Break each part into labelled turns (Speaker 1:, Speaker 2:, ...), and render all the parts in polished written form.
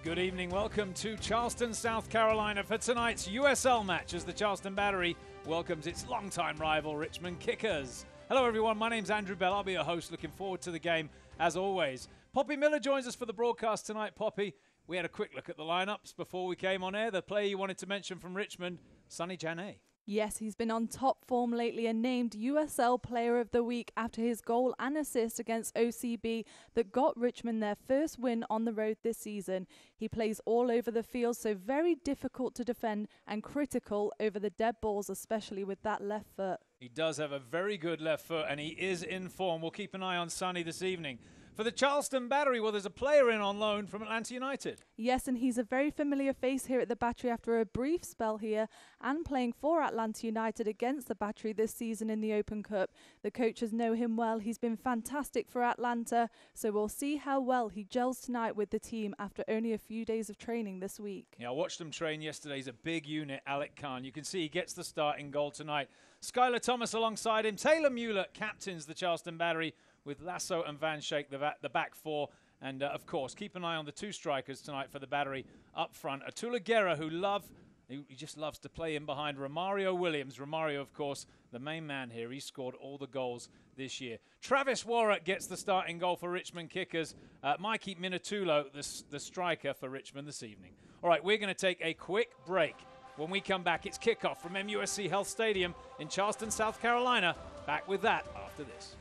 Speaker 1: Good evening. Welcome to Charleston, South Carolina for tonight's USL match as the Charleston Battery welcomes its longtime rival Richmond Kickers. Hello everyone, my name's Andrew Bell. I'll be your host. Looking forward to the game as always. Poppy Miller joins us for the broadcast tonight. Poppy, we had a quick look at the lineups before we came on air. The player you wanted to mention from Richmond, Sonny Janet.
Speaker 2: Yes, he's been on top form lately and named USL Player of the Week after his goal and assist against OCB that got Richmond their first win on the road this season. He plays all over the field, so very difficult to defend and critical over the dead balls, especially with that left foot.
Speaker 1: He does have a very good left foot and he is in form. We'll keep an eye on Sonny this evening. For the Charleston Battery, well, there's a player in on loan from Atlanta United.
Speaker 2: Yes, and he's a very familiar face here at the Battery after a brief spell here and playing for Atlanta United against the Battery this season in the Open Cup. The coaches know him well. He's been fantastic for Atlanta, so we'll see how well he gels tonight with the team after only a few days of training this week.
Speaker 1: Yeah, I watched him train yesterday. He's a big unit, Alec Khan. You can see he gets the starting goal tonight. Skylar Thomas alongside him. Taylor Mueller captains the Charleston Battery, with Lasso and Van Schaik, the back four. And, of course, keep an eye on the two strikers tonight for the Battery up front. Atula Guerra, he just loves to play in behind Romario Williams. Romario, of course, the main man here. He scored all the goals this year. Travis Warwick gets the starting goal for Richmond Kickers. Mikey Minatulo, the striker for Richmond this evening. All right, we're going to take a quick break. When we come back, it's kickoff from MUSC Health Stadium in Charleston, South Carolina. Back with that after this.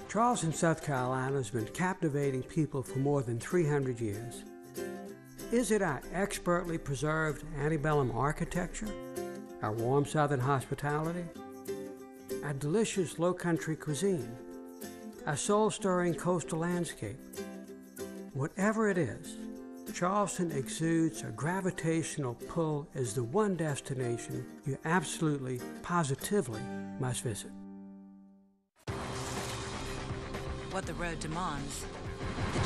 Speaker 3: Charleston, South Carolina has been captivating people for more than 300 years. Is it our expertly preserved antebellum architecture, our warm southern hospitality, our delicious low-country cuisine, our soul-stirring coastal landscape? Whatever it is, Charleston exudes a gravitational pull as the one destination you absolutely, positively must visit.
Speaker 4: What the road demands, the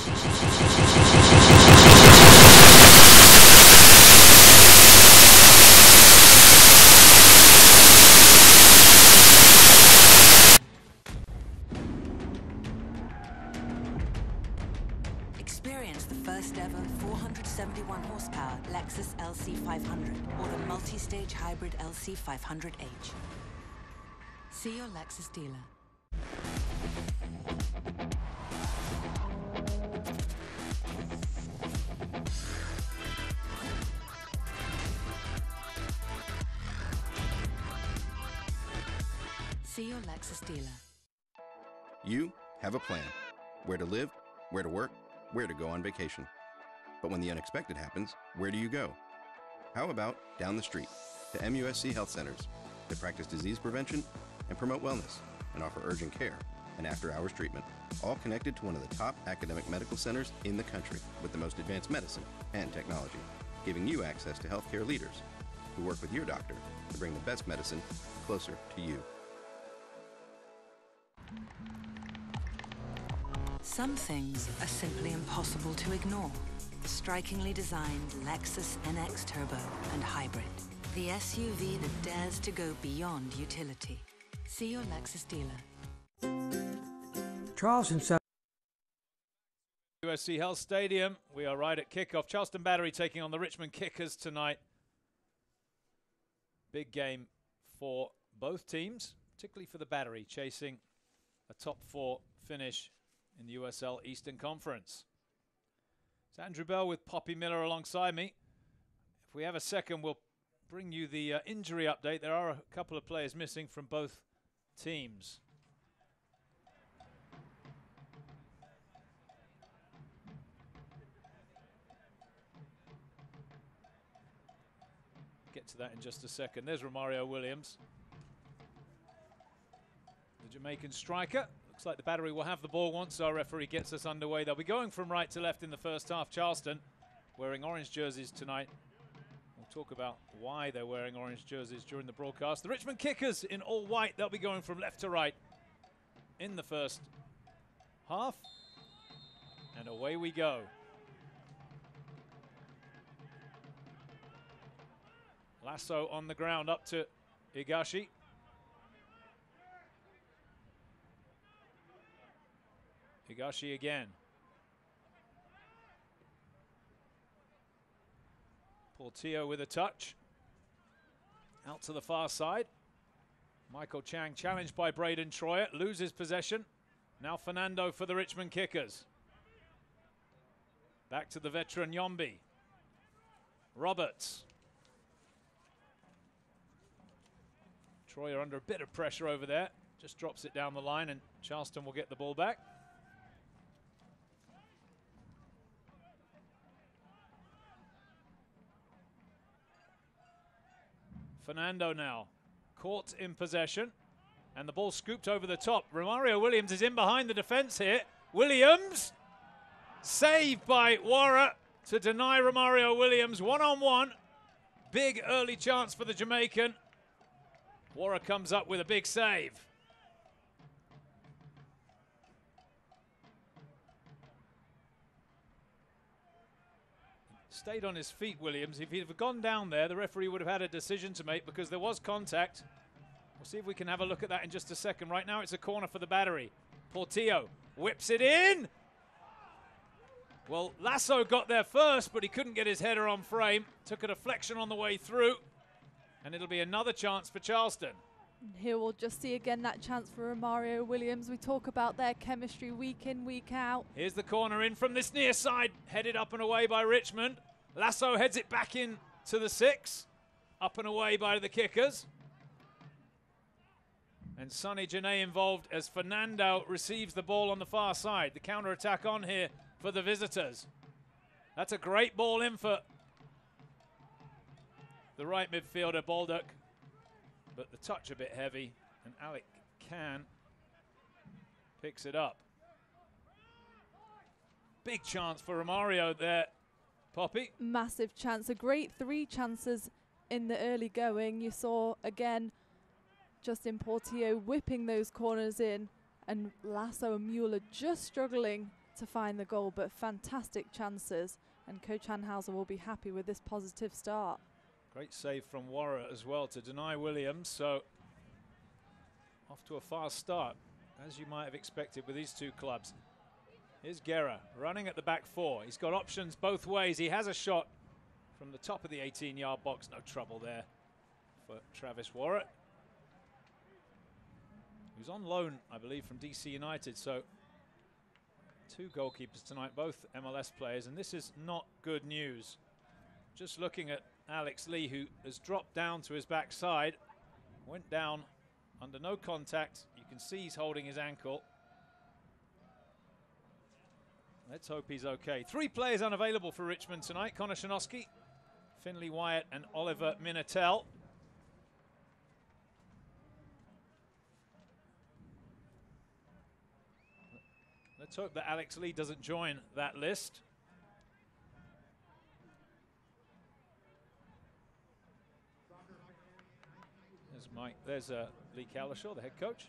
Speaker 4: Experience the first ever 471 horsepower Lexus LC500 or the multi-stage hybrid LC500H. See your Lexus dealer. See your Lexus dealer.
Speaker 5: You have a plan. Where to live, where to work, where to go on vacation. But when the unexpected happens, where do you go? How about down the street to MUSC Health Centers to practice disease prevention and promote wellness and offer urgent care and after-hours treatment, all connected to one of the top academic medical centers in the country with the most advanced medicine and technology, giving you access to healthcare leaders who work with your doctor to bring the best medicine closer to you.
Speaker 4: Some things are simply impossible to ignore. Strikingly designed Lexus NX Turbo and Hybrid. The SUV that dares to go beyond utility. See your Lexus dealer.
Speaker 3: Charleston, South
Speaker 1: USC Health Stadium. We are right at kickoff. Charleston Battery taking on the Richmond Kickers tonight. Big game for both teams, particularly for the Battery, chasing a top four finish in the USL Eastern Conference. It's Andrew Bell with Poppy Miller alongside me. If we have a second, we'll bring you the injury update. There are a couple of players missing from both teams. Get to that in just a second. There's Romario Williams, the Jamaican striker. Looks like the Battery will have the ball once our referee gets us underway. They'll be going from right to left in the first half. Charleston wearing orange jerseys tonight. We'll talk about why they're wearing orange jerseys during the broadcast. The Richmond Kickers in all white. They'll be going from left to right in the first half. And away we go. Lasso on the ground up to Higashi. Higashi again. Portillo with a touch. Out to the far side. Michael Chang challenged by Braden Troyer. Loses possession. Now Fernando for the Richmond Kickers. Back to the veteran Yombi. Roberts. Troyer under a bit of pressure over there. Just drops it down the line and Charleston will get the ball back. Fernando now caught in possession and the ball scooped over the top. Romario Williams is in behind the defense here. Williams saved by Warra to deny Romario Williams. One-on-one. Big early chance for the Jamaican. Warra comes up with a big save. Stayed on his feet, Williams. If he'd have gone down there, the referee would have had a decision to make because there was contact. We'll see if we can have a look at that in just a second. Right now it's a corner for the Battery. Portillo whips it in. Well, Lasso got there first, but he couldn't get his header on frame. Took a deflection on the way through. And it'll be another chance for Charleston.
Speaker 2: Here we'll just see again that chance for Romario Williams. We talk about their chemistry week in, week out.
Speaker 1: Here's the corner in from this near side. Headed up and away by Richmond. Lasso heads it back in to the 6. Up and away by the Kickers. And Sonny Janae involved as Fernando receives the ball on the far side. The counter-attack on here for the visitors. That's a great ball in for the right midfielder, Baldock. But the touch a bit heavy, and Alec Can picks it up. Big chance for Romario there, Poppy.
Speaker 2: Massive chance, a great 3 chances in the early going. You saw again Justin Portillo whipping those corners in, and Lasso and Mueller just struggling to find the goal, but fantastic chances, and Coach Hanhauser will be happy with this positive start.
Speaker 1: Great save from Warra as well to deny Williams, so off to a fast start, as you might have expected with these two clubs. Here's Guerra running at the back 4. He's got options both ways. He has a shot from the top of the 18-yard box. No trouble there for Travis Warra, who's on loan, I believe, from DC United. So 2 goalkeepers tonight, both MLS players, and this is not good news. Just looking at Alex Lee, who has dropped down to his backside, went down under no contact. You can see he's holding his ankle. Let's hope he's okay. 3 players unavailable for Richmond tonight. Connor Shinosky, Finley Wyatt and Oliver Minatel. Let's hope that Alex Lee doesn't join that list. There's Lee Cowlishaw, the head coach.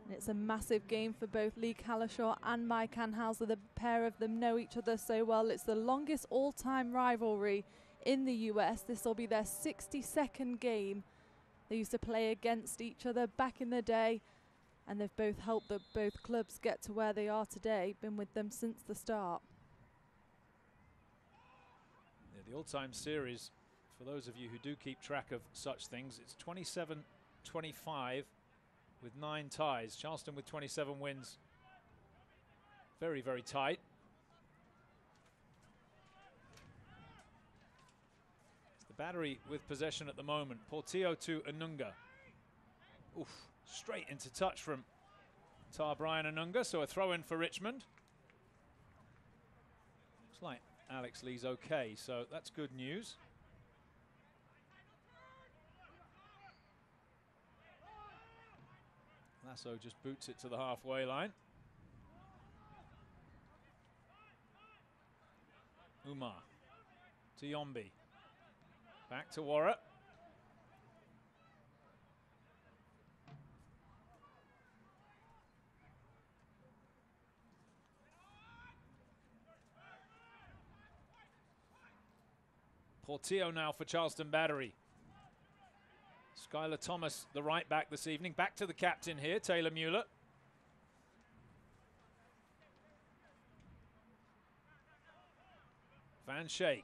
Speaker 2: And it's a massive game for both Lee Cowlishaw and Mike Hanhauser. The pair of them know each other so well. It's the longest all-time rivalry in the US. This will be their 62nd game. They used to play against each other back in the day, and they've both helped both clubs get to where they are today. Been with them since the start.
Speaker 1: Yeah, the all-time series, for those of you who do keep track of such things, it's 27-25 with 9 ties. Charleston with 27 wins. Very, very tight. It's the Battery with possession at the moment. Portillo to Anunga. Oof, straight into touch from Tar Brian Anunga, so a throw in for Richmond. Looks like Alex Lee's okay, so that's good news. Lasso just boots it to the halfway line. Umar to Yombi. Back to Warra. Portillo now for Charleston Battery. Skylar Thomas, the right back this evening. Back to the captain here, Taylor Mueller. Van Schaik.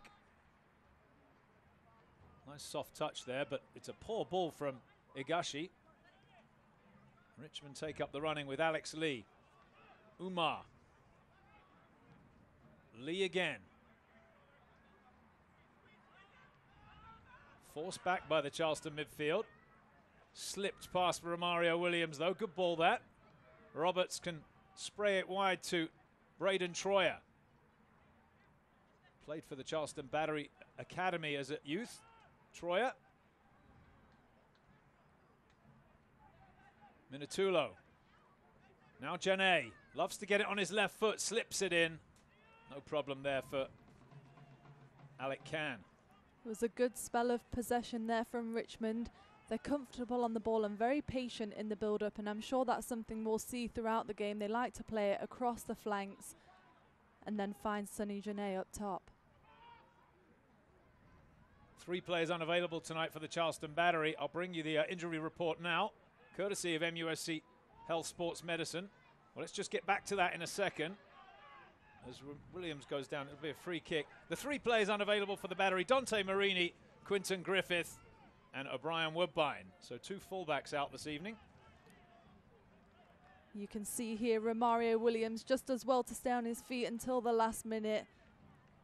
Speaker 1: Nice soft touch there, but it's a poor ball from Higashi. Richmond take up the running with Alex Lee. Umar. Lee again. Forced back by the Charleston midfield. Slipped past Romario Williams though. Good ball that. Roberts can spray it wide to Braden Troyer. Played for the Charleston Battery Academy as a youth. Troyer. Minatulo. Now Janae. Loves to get it on his left foot. Slips it in. No problem there for Alec Khan.
Speaker 2: It was a good spell of possession there from Richmond. They're comfortable on the ball and very patient in the build-up, and I'm sure that's something we'll see throughout the game. They like to play it across the flanks and then find Sonny Janae up top.
Speaker 1: 3 players unavailable tonight for the Charleston Battery. I'll bring you the injury report now, courtesy of MUSC Health Sports Medicine. Well, let's just get back to that in a second. As Williams goes down, it'll be a free kick. The 3 players unavailable for the Battery: Dante Marini, Quinton Griffith, and O'Brien Woodbine. So 2 fullbacks out this evening.
Speaker 2: You can see here Romario Williams just does well to stay on his feet until the last minute.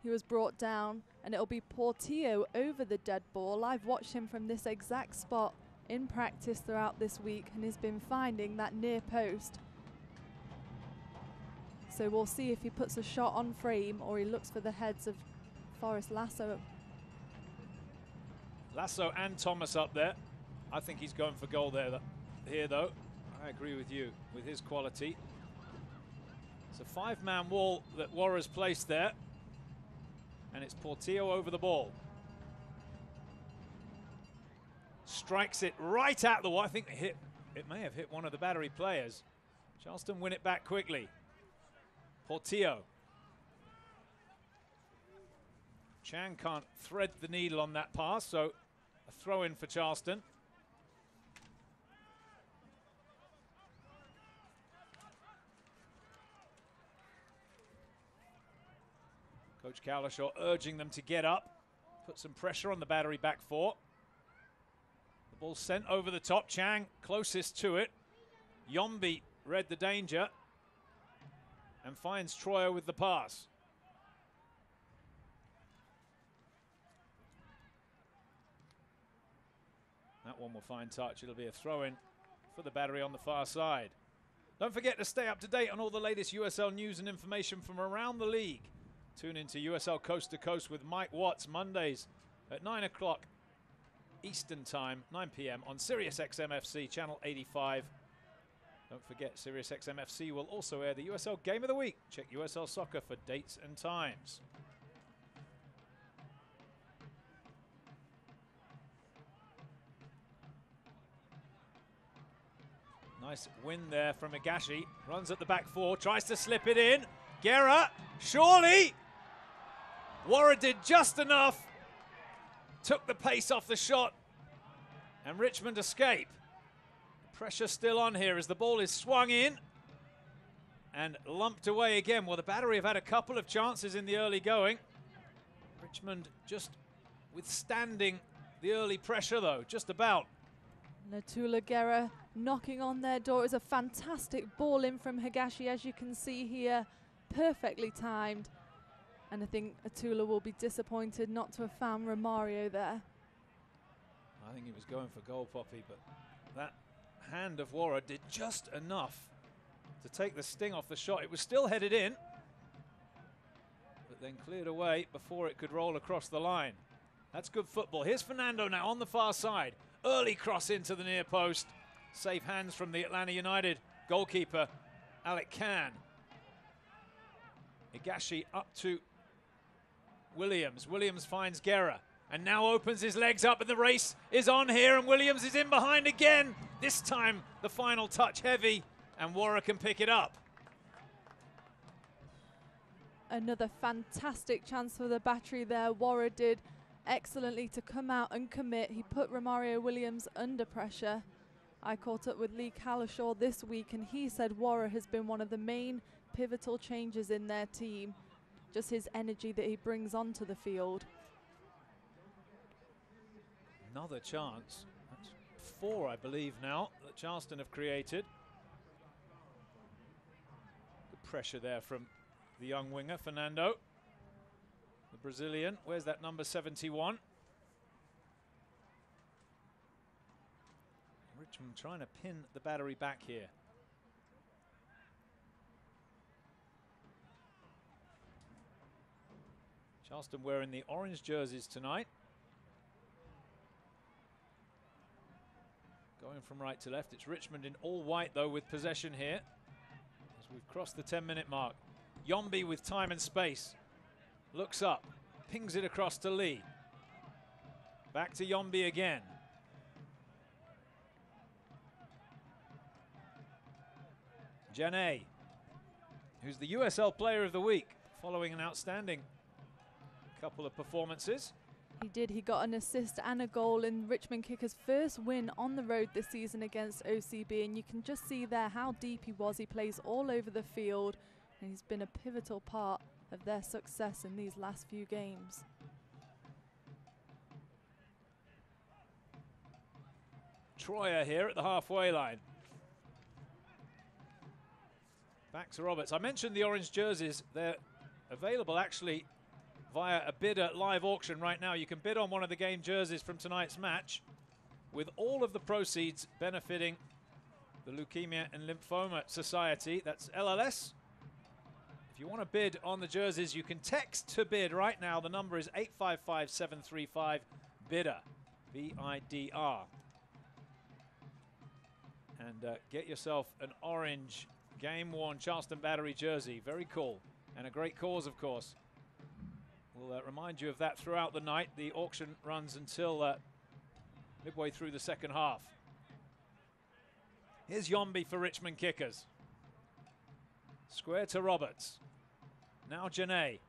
Speaker 2: He was brought down, and it'll be Portillo over the dead ball. I've watched him from this exact spot in practice throughout this week, and he's been finding that near post. So we'll see if he puts a shot on frame or he looks for the heads of Forrest Lasso.
Speaker 1: Lasso and Thomas up there. I think he's going for goal there. Here, though, I agree with you with his quality. It's a 5-man wall that Warra's placed there. And it's Portillo over the ball. Strikes it right at the wall. I think it may have hit one of the Battery players. Charleston win it back quickly. Portillo. Chang can't thread the needle on that pass, so a throw in for Charleston. Coach Cowlishaw urging them to get up, put some pressure on the Battery back 4. The ball sent over the top. Chang closest to it. Yombi read the danger and finds Troyer with the pass. That one will find touch. It'll be a throw-in for the Battery on the far side. Don't forget to stay up to date on all the latest USL news and information from around the league. Tune into USL Coast to Coast with Mike Watts Mondays at 9 o'clock Eastern Time, 9 p.m. on Sirius XM-FC Channel 85. Don't forget, Sirius XM-FC will also air the USL Game of the Week. Check USL Soccer for dates and times. Nice win there from Higashi. Runs at the back 4, tries to slip it in. Guerra, surely! Warra did just enough. Took the pace off the shot. And Richmond escape. Pressure still on here as the ball is swung in and lumped away again. Well, the Battery have had a couple of chances in the early going. Richmond just withstanding the early pressure, though, just about.
Speaker 2: Natula Guerra knocking on their door. Is a fantastic ball in from Higashi, as you can see here. Perfectly timed. And I think Atula will be disappointed not to have found Romario there.
Speaker 1: I think he was going for goal, Poppy, but that hand of Warra did just enough to take the sting off the shot. It was still headed in, but then cleared away before it could roll across the line. That's good football. Here's Fernando now on the far side. Early cross into the near post. Safe hands from the Atlanta United goalkeeper, Alec Khan. Higashi up to Williams. Williams finds Guerra and now opens his legs up, and the race is on here, and Williams is in behind again. This time the final touch heavy, and Warra can pick it up.
Speaker 2: Another fantastic chance for the Battery there. Warra did excellently to come out and commit. He put Romario Williams under pressure. I caught up with Lee Cowlishaw this week, and he said Warra has been one of the main pivotal changes in their team. Just his energy that he brings onto the field.
Speaker 1: Another chance. That's 4, I believe, now that Charleston have created. Good pressure there from the young winger, Fernando. The Brazilian. Where's that number 71? Richmond trying to pin the Battery back here. Charleston wearing the orange jerseys tonight. Going from right to left. It's Richmond in all white, though, with possession here, as we've crossed the 10-minute mark. Yombi with time and space. Looks up. Pings it across to Lee. Back to Yombi again. Janae, who's the USL Player of the Week, following an outstanding couple of performances.
Speaker 2: He did. He got an assist and a goal in Richmond Kickers' first win on the road this season against OCB, and you can just see there how deep he was. He plays all over the field, and he's been a pivotal part of their success in these last few games.
Speaker 1: Troyer here at the halfway line. Back to Roberts. I mentioned the orange jerseys. They're available actually via a bidder live auction right now. You can bid on one of the game jerseys from tonight's match, with all of the proceeds benefiting the Leukemia and Lymphoma Society. That's LLS. If you want to bid on the jerseys, you can text to bid right now. The number is 855-735 bidder, B-I-D-R, and get yourself an orange game-worn Charleston Battery jersey. Very cool, and a great cause, of course. We'll remind you of that throughout the night. The auction runs until midway through the second half. Here's Yombi for Richmond Kickers. Square to Roberts. Now Janae.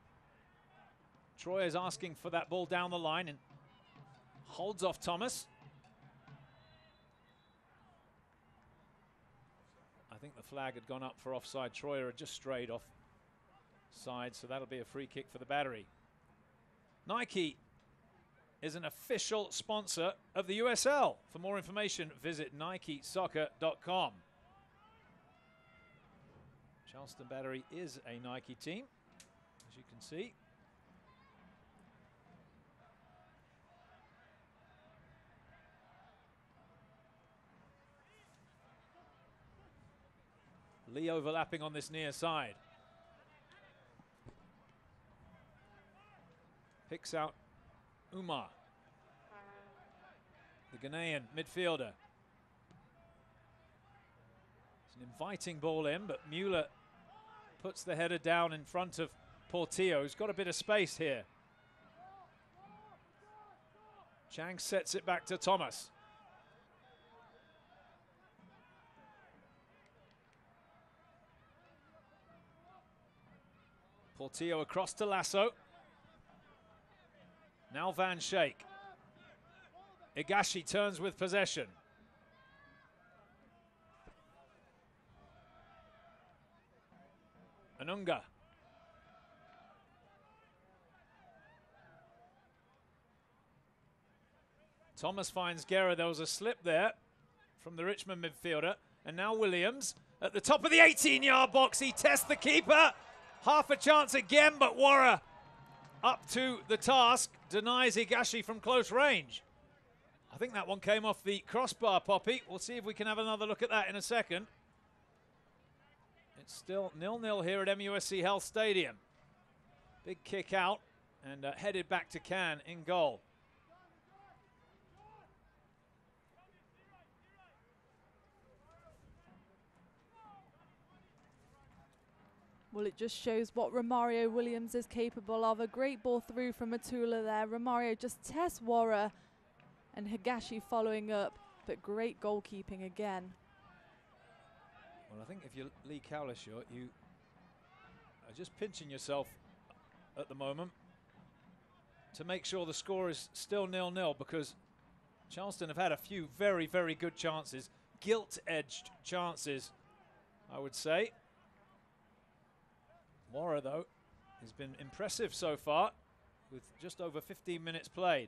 Speaker 1: Troy is asking for that ball down the line and holds off Thomas. I think the flag had gone up for offside. Troyer had just strayed off side, so that'll be a free kick for the Battery. Nike is an official sponsor of the USL. For more information, visit nikesoccer.com. Charleston Battery is a Nike team, as you can see. Lee overlapping on this near side. Picks out Umar, the Ghanaian midfielder. It's an inviting ball in, but Mueller puts the header down in front of Portillo, who's got a bit of space here. Chang sets it back to Thomas. Portillo across to Lasso. Now Van Schaik. Igashi turns with possession. Anunga. Thomas finds Guerra. There was a slip there from the Richmond midfielder. And now Williams at the top of the 18-yard box. He tests the keeper. Half a chance again, but Warra up to the task, denies Igashi from close range. I think that one came off the crossbar, Poppy. We'll see if we can have another look at that in a second. It's still 0-0 here at MUSC Health Stadium. Big kick out and headed back to Can in goal.
Speaker 2: Well, it just shows what Romario Williams is capable of. A great ball through from Matula there. Romario just tests Warra and Higashi following up, but great goalkeeping again.
Speaker 1: Well, I think if you're Lee Cowlishaw, you are just pinching yourself at the moment to make sure the score is still 0-0, because Charleston have had a few very, very good chances, gilt-edged chances, I would say. Warra, though, has been impressive so far with just over 15 minutes played.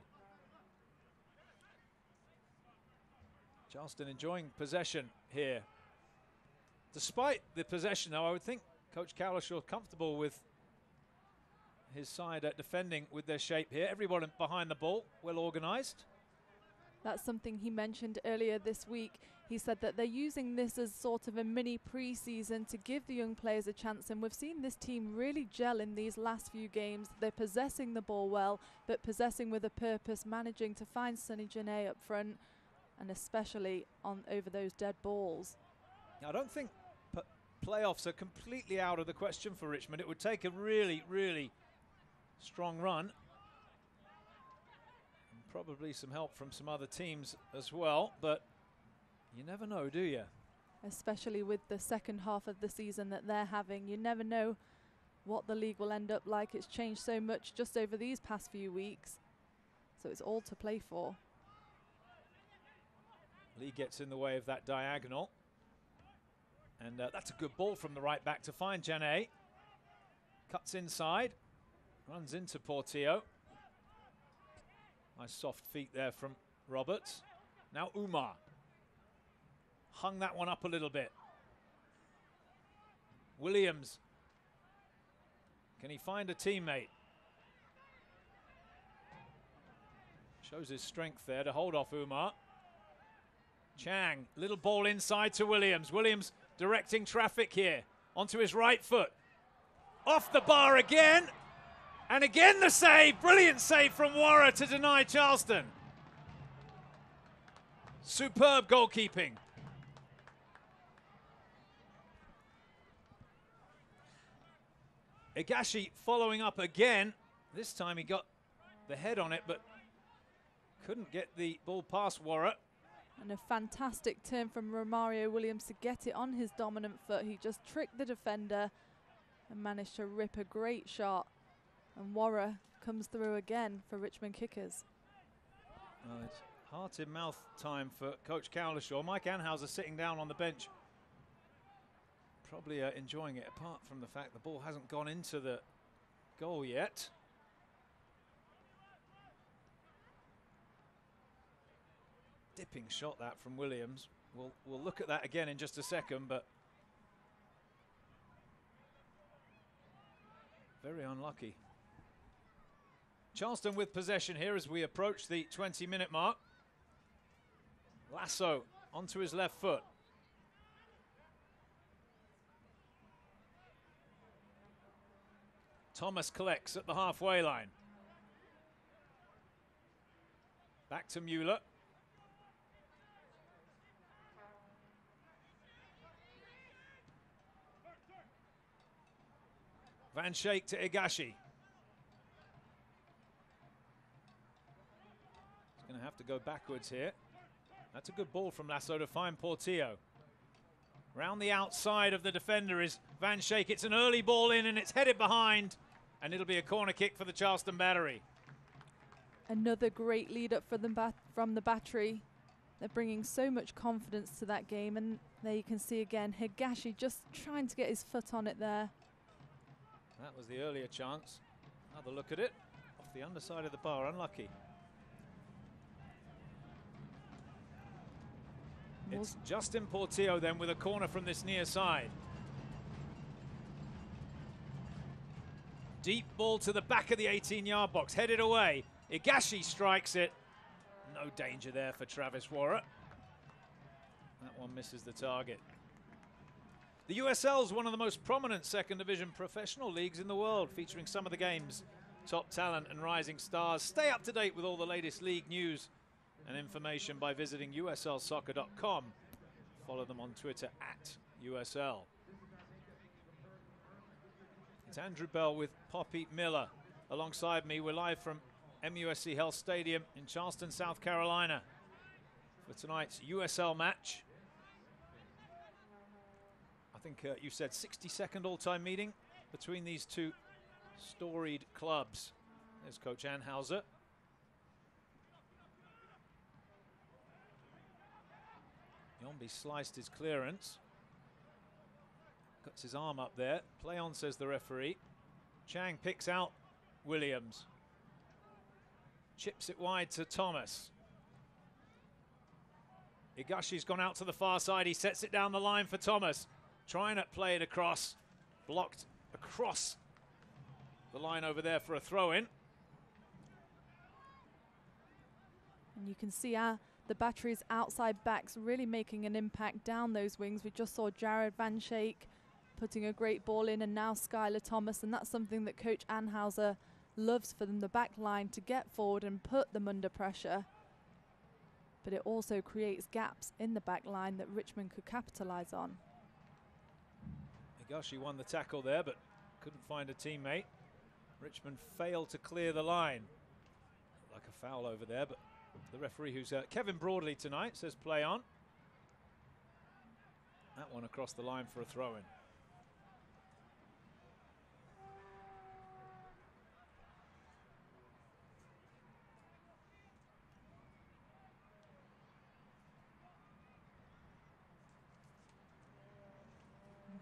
Speaker 1: Charleston enjoying possession here. Despite the possession, though, I would think Coach Cowlishaw comfortable with his side at defending with their shape here. Everyone behind the ball, well organised.
Speaker 2: That's something he mentioned earlier this week. He said that they're using this as sort of a mini pre-season to give the young players a chance, and we've seen this team really gel in these last few games. They're possessing the ball well, but possessing with a purpose, managing to find Sonny Janae up front, and especially on over those dead balls.
Speaker 1: I don't think playoffs are completely out of the question for Richmond. It would take a really, really strong run. And probably some help from some other teams as well, but you never know, do you?
Speaker 2: Especially with the second half of the season that they're having. You never know what the league will end up like. It's changed so much just over these past few weeks. So it's all to play for.
Speaker 1: Lee gets in the way of that diagonal. And that's a good ball from the right back to find Janae. Cuts inside. Runs into Portillo. Nice soft feet there from Roberts. Now Umar. Hung that one up a little bit. Williams. Can he find a teammate? Shows his strength there to hold off Umar. Chang, little ball inside to Williams. Williams directing traffic here. Onto his right foot. Off the bar again. And again the save. Brilliant save from Warra to deny Charleston. Superb goalkeeping. Igashi following up again. This time he got the head on it, but couldn't get the ball past Warra.
Speaker 2: And a fantastic turn from Romario Williams to get it on his dominant foot. He just tricked the defender and managed to rip a great shot. And Warra comes through again for Richmond Kickers.
Speaker 1: Well, it's heart-in-mouth time for Coach Cowlishaw. Mike Anhauser sitting down on the bench. Probably enjoying it, apart from the fact the ball hasn't gone into the goal yet. Dipping shot that from Williams. We'll look at that again in just a second, but very unlucky. Charleston with possession here as we approach the 20-minute mark. Lasso onto his left foot. Thomas collects at the halfway line. Back to Mueller. Van Schaik to Igashi. He's going to have to go backwards here. That's a good ball from Lasso to find Portillo. Round the outside of the defender is Van Schaik. It's an early ball in and it's headed behind. And it'll be a corner kick for the Charleston Battery.
Speaker 2: Another great lead up for them from the Battery. They're bringing so much confidence to that game. And there you can see again, Higashi just trying to get his foot on it there.
Speaker 1: That was the earlier chance. Another look at it. Off the underside of the bar, unlucky. It's Justin Portillo then with a corner from this near side. Deep ball to the back of the 18-yard box, headed away. Igashi strikes it. No danger there for Travis Warra. That one misses the target. The USL is one of the most prominent second division professional leagues in the world, featuring some of the game's top talent and rising stars. Stay up to date with all the latest league news and information by visiting uslsoccer.com. Follow them on Twitter @USL. It's Andrew Bell with Poppy Miller. Alongside me, we're live from MUSC Health Stadium in Charleston, South Carolina for tonight's USL match. I think you said 62nd all-time meeting between these two storied clubs. There's Coach Anhauser. Yombi sliced his clearance. Cuts his arm up there. Play on, says the referee. Chang picks out Williams. Chips it wide to Thomas. Igashi's gone out to the far side. He sets it down the line for Thomas. Trying to play it across. Blocked across the line over there for a throw-in.
Speaker 2: And you can see the Battery's outside backs really making an impact down those wings. We just saw Jared Van Schaik putting a great ball in, and now Skylar Thomas, and that's something that Coach Anhauser loves for them, the back line, to get forward and put them under pressure. But it also creates gaps in the back line that Richmond could capitalise on.
Speaker 1: Higashi won the tackle there, but couldn't find a teammate. Richmond failed to clear the line. Like a foul over there, but the referee, who's Kevin Broadley tonight, says play on. That one across the line for a throw-in.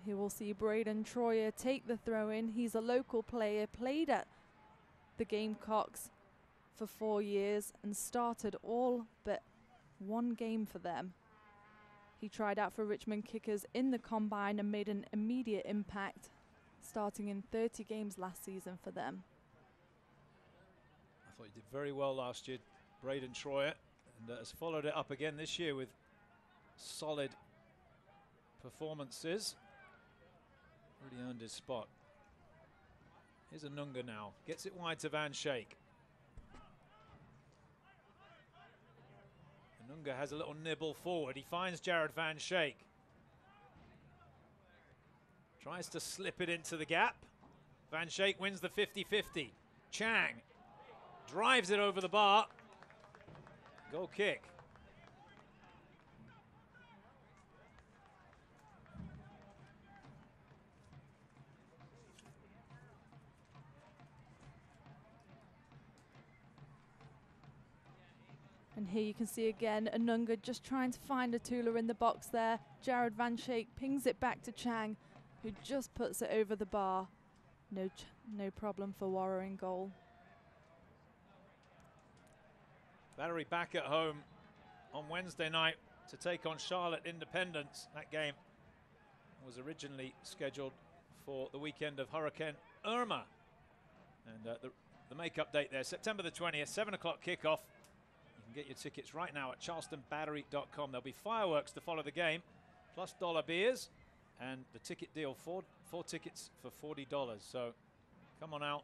Speaker 2: Here we'll see Braden Troyer take the throw-in. He's a local player, played at the Gamecocks for 4 years and started all but one game for them. He tried out for Richmond Kickers in the Combine and made an immediate impact, starting in 30 games last season for them.
Speaker 1: I thought he did very well last year, Braden Troyer, and has followed it up again this year with solid performances. Really earned his spot. Here's Anunga now. Gets it wide to Van Schaik. Anunga has a little nibble forward. He finds Jared Van Schaik. Tries to slip it into the gap. Van Schaik wins the 50-50. Chang drives it over the bar. Goal kick.
Speaker 2: And here you can see again Anunga just trying to find a Tula in the box there. Jared Van Schaik pings it back to Chang, who just puts it over the bar. No problem for Warrer in goal.
Speaker 1: Battery back at home on Wednesday night to take on Charlotte Independence. That game was originally scheduled for the weekend of Hurricane Irma. And the make-up date there, September the 20th, 7 o'clock kickoff. You can get your tickets right now at charlestonbattery.com. There'll be fireworks to follow the game, plus dollar beers, and the ticket deal, four tickets for $40. So come on out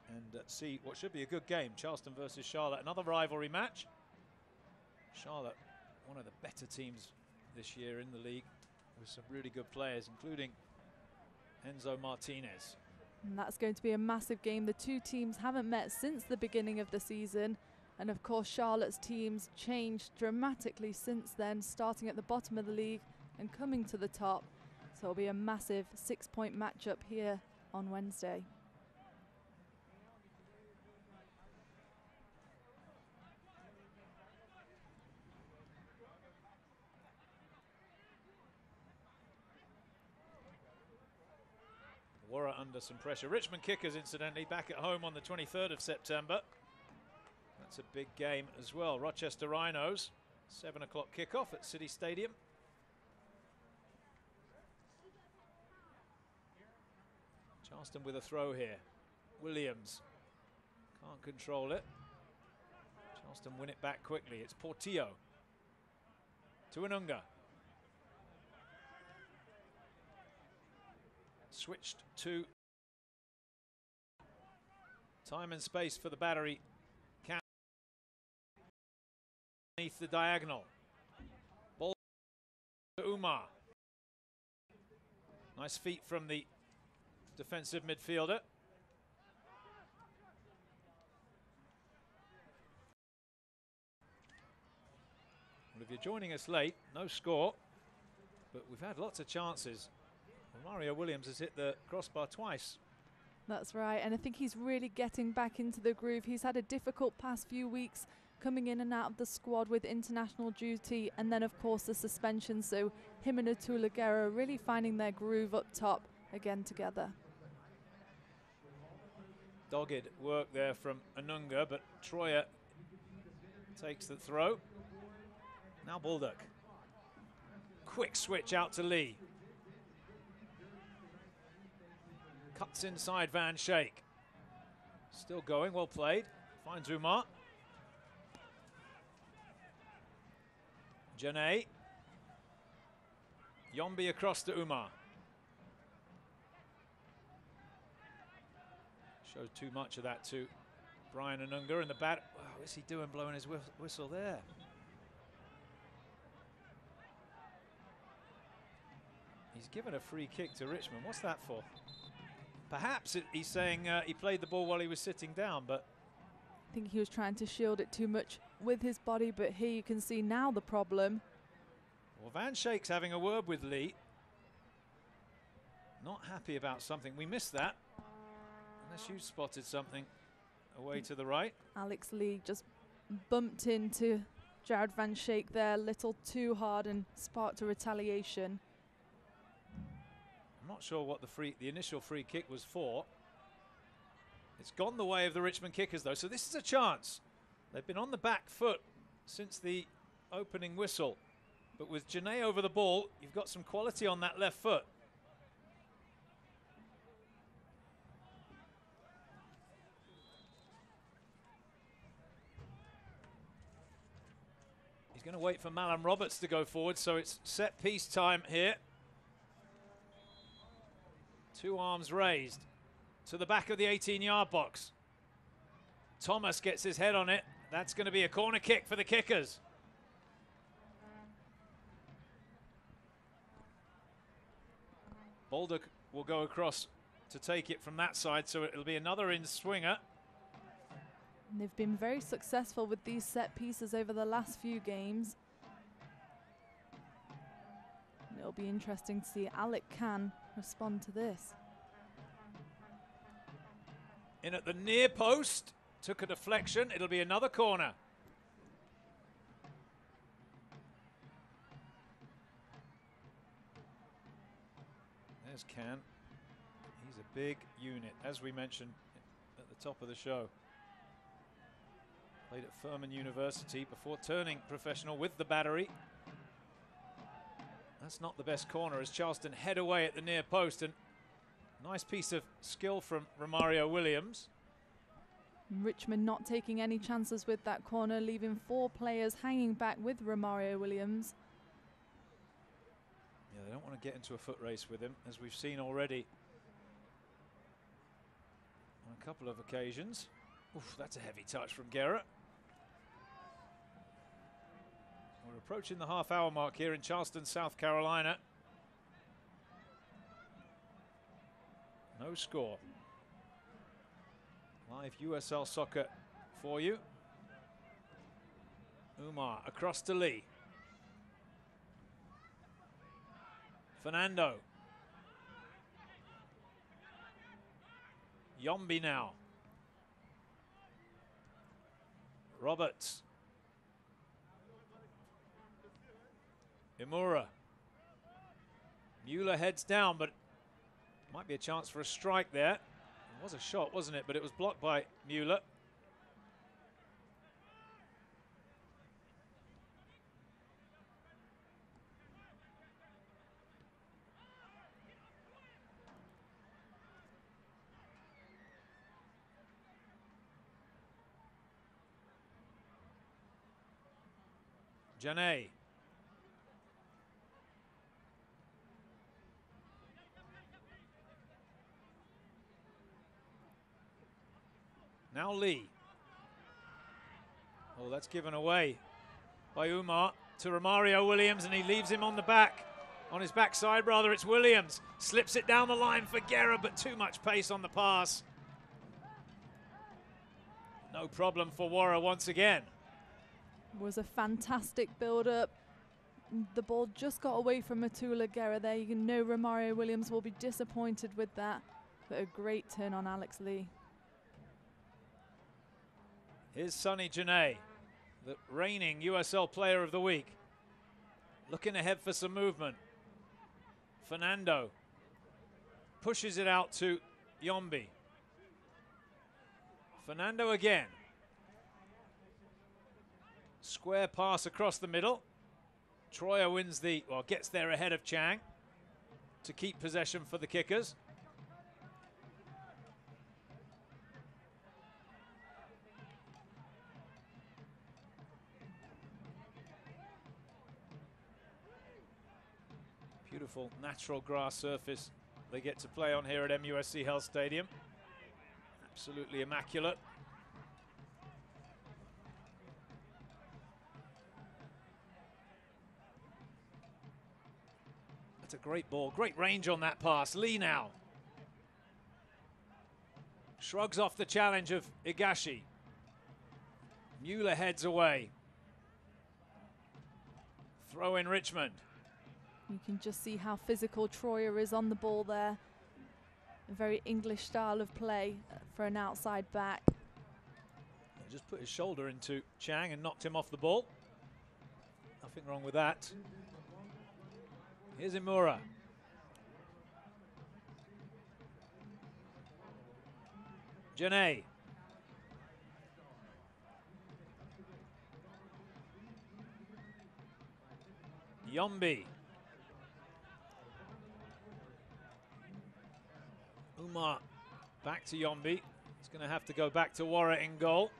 Speaker 1: and see what should be a good game. Charleston versus Charlotte, another rivalry match. Charlotte, one of the better teams this year in the league, with some really good players, including Enzo Martinez.
Speaker 2: And that's going to be a massive game. The two teams haven't met since the beginning of the season. And of course, Charlotte's teams changed dramatically since then, starting at the bottom of the league and coming to the top. So it'll be a massive 6-point matchup here on Wednesday.
Speaker 1: Warrer under some pressure. Richmond Kickers, incidentally, back at home on the 23rd of September. That's a big game as well. Rochester Rhinos, 7 o'clock kickoff at City Stadium. Charleston with a throw here. Williams can't control it. Charleston win it back quickly. It's Portillo to Anunga. Switched to time and space for the Battery. Beneath the diagonal. Ball to Umar. Nice feet from the defensive midfielder. Well, if you're joining us late, no score, but we've had lots of chances. Romario Williams has hit the crossbar twice.
Speaker 2: That's right, and I think he's really getting back into the groove. He's had a difficult past few weeks, coming in and out of the squad with international duty, and then of course the suspension. So him and Atula Guerra really finding their groove up top again together.
Speaker 1: Dogged work there from Anunga, but Troyer takes the throw. Now Baldock quick switch out to Lee. Cuts inside Van Schaik. Still going, well played. Finds Umar. Janae. Yombi across to Umar. Shows too much of that to Brian Anunga in the bat. Wow, what's he doing blowing his whistle there? He's given a free kick to Richmond. What's that for? Perhaps he's saying he played the ball while he was sitting down, but
Speaker 2: I think he was trying to shield it too much with his body, but here you can see now the problem.
Speaker 1: Well, Van Schaik's having a word with Lee. Not happy about something. We missed that. Unless you spotted something away to the right.
Speaker 2: Alex Lee just bumped into Jared Van Schaik there a little too hard and sparked a retaliation.
Speaker 1: I'm not sure what the initial free kick was for. It's gone the way of the Richmond Kickers, though, so this is a chance. They've been on the back foot since the opening whistle. But with Janae over the ball, you've got some quality on that left foot. He's going to wait for Malam Roberts to go forward, so it's set piece time here. Two arms raised to the back of the 18-yard box. Thomas gets his head on it. That's going to be a corner kick for the Kickers. Boulder will go across to take it from that side, so it'll be another in-swinger.
Speaker 2: They've been very successful with these set pieces over the last few games. And it'll be interesting to see Alec Khan respond to this.
Speaker 1: In at the near post, took a deflection. It'll be another corner. There's Khan. He's a big unit, as we mentioned at the top of the show. Played at Furman University before turning professional with the Battery. That's not the best corner as Charleston head away at the near post, and nice piece of skill from Romario Williams.
Speaker 2: Richmond not taking any chances with that corner, leaving four players hanging back with Romario Williams.
Speaker 1: Yeah, they don't want to get into a foot race with him, as we've seen already on a couple of occasions. Oof, that's a heavy touch from Garrett. We're approaching the half-hour mark here in Charleston, South Carolina. No score. Live USL soccer for you. Umar across to Lee. Fernando. Yombi now. Roberts. Imura. Mueller heads down, but might be a chance for a strike there. It was a shot, wasn't it? But it was blocked by Mueller. Janae. Now Lee. Oh, that's given away by Umar to Romario Williams, and he leaves him on the back. On his backside, rather, it's Williams. Slips it down the line for Guerra, but too much pace on the pass. No problem for Warra once again.
Speaker 2: Was a fantastic build-up. The ball just got away from Matula Guerra there. You can know Romario Williams will be disappointed with that, but a great turn on Alex Lee.
Speaker 1: Here's Sonny Janae, the reigning USL Player of the Week. Looking ahead for some movement. Fernando pushes it out to Yombi. Fernando again. Square pass across the middle. Troyer wins gets there ahead of Chang to keep possession for the Kickers. Beautiful natural grass surface they get to play on here at MUSC Health Stadium. Absolutely immaculate. That's a great ball, great range on that pass. Lee now shrugs off the challenge of Higashi. Mueller heads away. Throw in Richmond.
Speaker 2: You can just see how physical Troyer is on the ball there. A very English style of play for an outside back.
Speaker 1: He just put his shoulder into Chang and knocked him off the ball. Nothing wrong with that. Here's Imura. Janae. Yombi. Umar back to Yombi. He's going to have to go back to Warra in goal.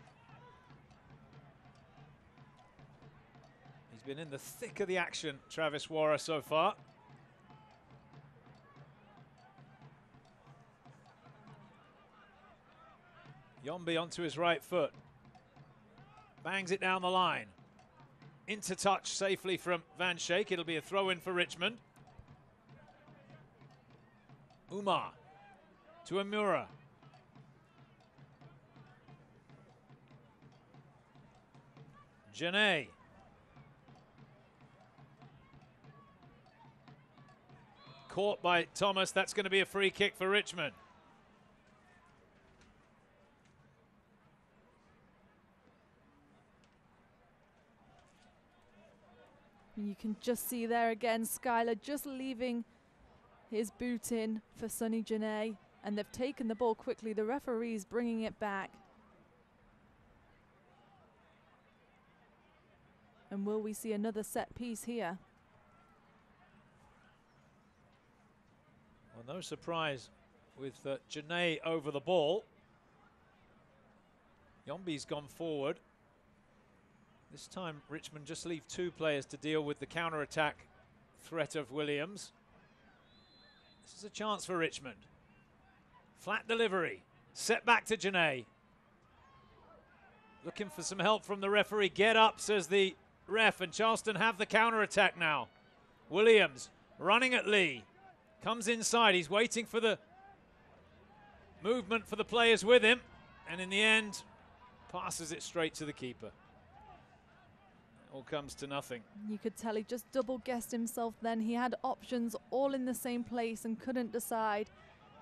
Speaker 1: He's been in the thick of the action, Travis Warra, so far. Yombi onto his right foot. Bangs it down the line. Into touch safely from Van Schaik. It'll be a throw-in for Richmond. Umar to Imura. Janae. Caught by Thomas. That's going to be a free kick for Richmond.
Speaker 2: You can just see there again, Skylar just leaving his boot in for Sonny Janae, and they've taken the ball quickly. The referee's bringing it back. And will we see another set piece here?
Speaker 1: Well, no surprise with Janae over the ball. Yombi's gone forward. This time Richmond just leave two players to deal with the counter-attack threat of Williams. This is a chance for Richmond. Flat delivery. Set back to Janae. Looking for some help from the referee. Get up, says the ref, and Charleston have the counter-attack now. Williams running at Lee. Comes inside. He's waiting for the movement for the players with him. And in the end, passes it straight to the keeper. All comes to nothing.
Speaker 2: You could tell he just double guessed himself then. He had options all in the same place and couldn't decide.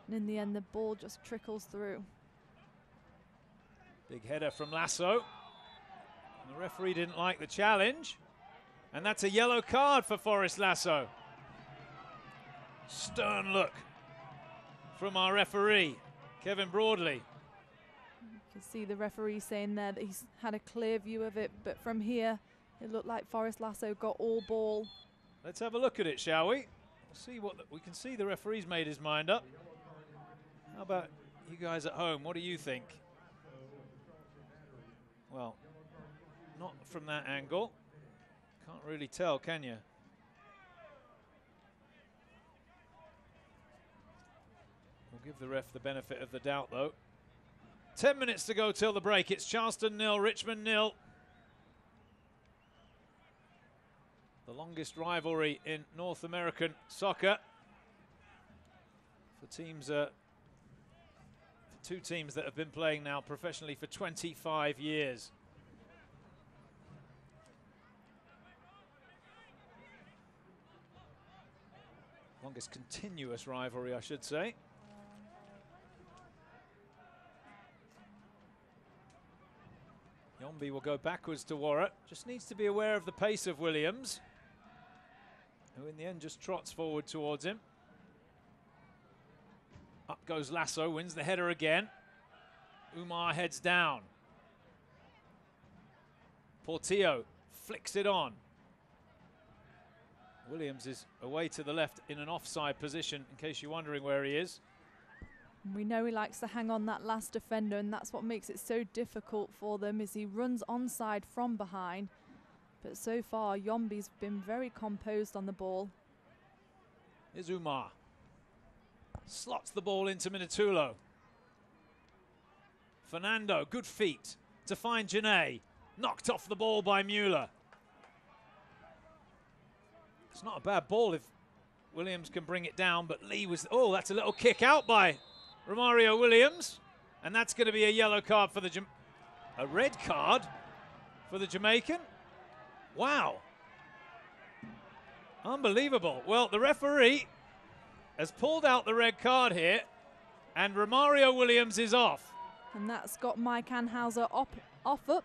Speaker 2: And in the end, the ball just trickles through.
Speaker 1: Big header from Lasso. And the referee didn't like the challenge. And that's a yellow card for Forrest Lasso. Stern look from our referee, Kevin Broadley.
Speaker 2: You can see the referee saying there that he's had a clear view of it, but from here, it looked like Forrest Lasso got all ball.
Speaker 1: Let's have a look at it, shall we? We'll see what we can see. The referee's made his mind up. How about you guys at home? What do you think? Well, not from that angle. Can't really tell, can you? We'll give the ref the benefit of the doubt, though. 10 minutes to go till the break. It's Charleston 0, Richmond 0. The longest rivalry in North American soccer for teams, for two teams that have been playing now professionally for 25 years. Longest continuous rivalry, I should say. Yombi will go backwards to Warra. Just needs to be aware of the pace of Williams, who in the end just trots forward towards him. Up goes Lasso, wins the header again. Umar heads down. Portillo flicks it on. Williams is away to the left in an offside position, in case you're wondering where he is.
Speaker 2: We know he likes to hang on that last defender, and that's what makes it so difficult for them, is he runs onside from behind. But so far, Yombi's been very composed on the ball.
Speaker 1: Here's Umar. Slots the ball into Minatulo. Fernando, good feet to find Janae. Knocked off the ball by Mueller. It's not a bad ball if Williams can bring it down, but Lee was... Oh, that's a little kick out by Romario Williams. And that's going to be a yellow card for the... A red card for the Jamaican. Wow. Unbelievable. Well, the referee has pulled out the red card here, and Romario Williams is off.
Speaker 2: And that's got Mike Anhauser off up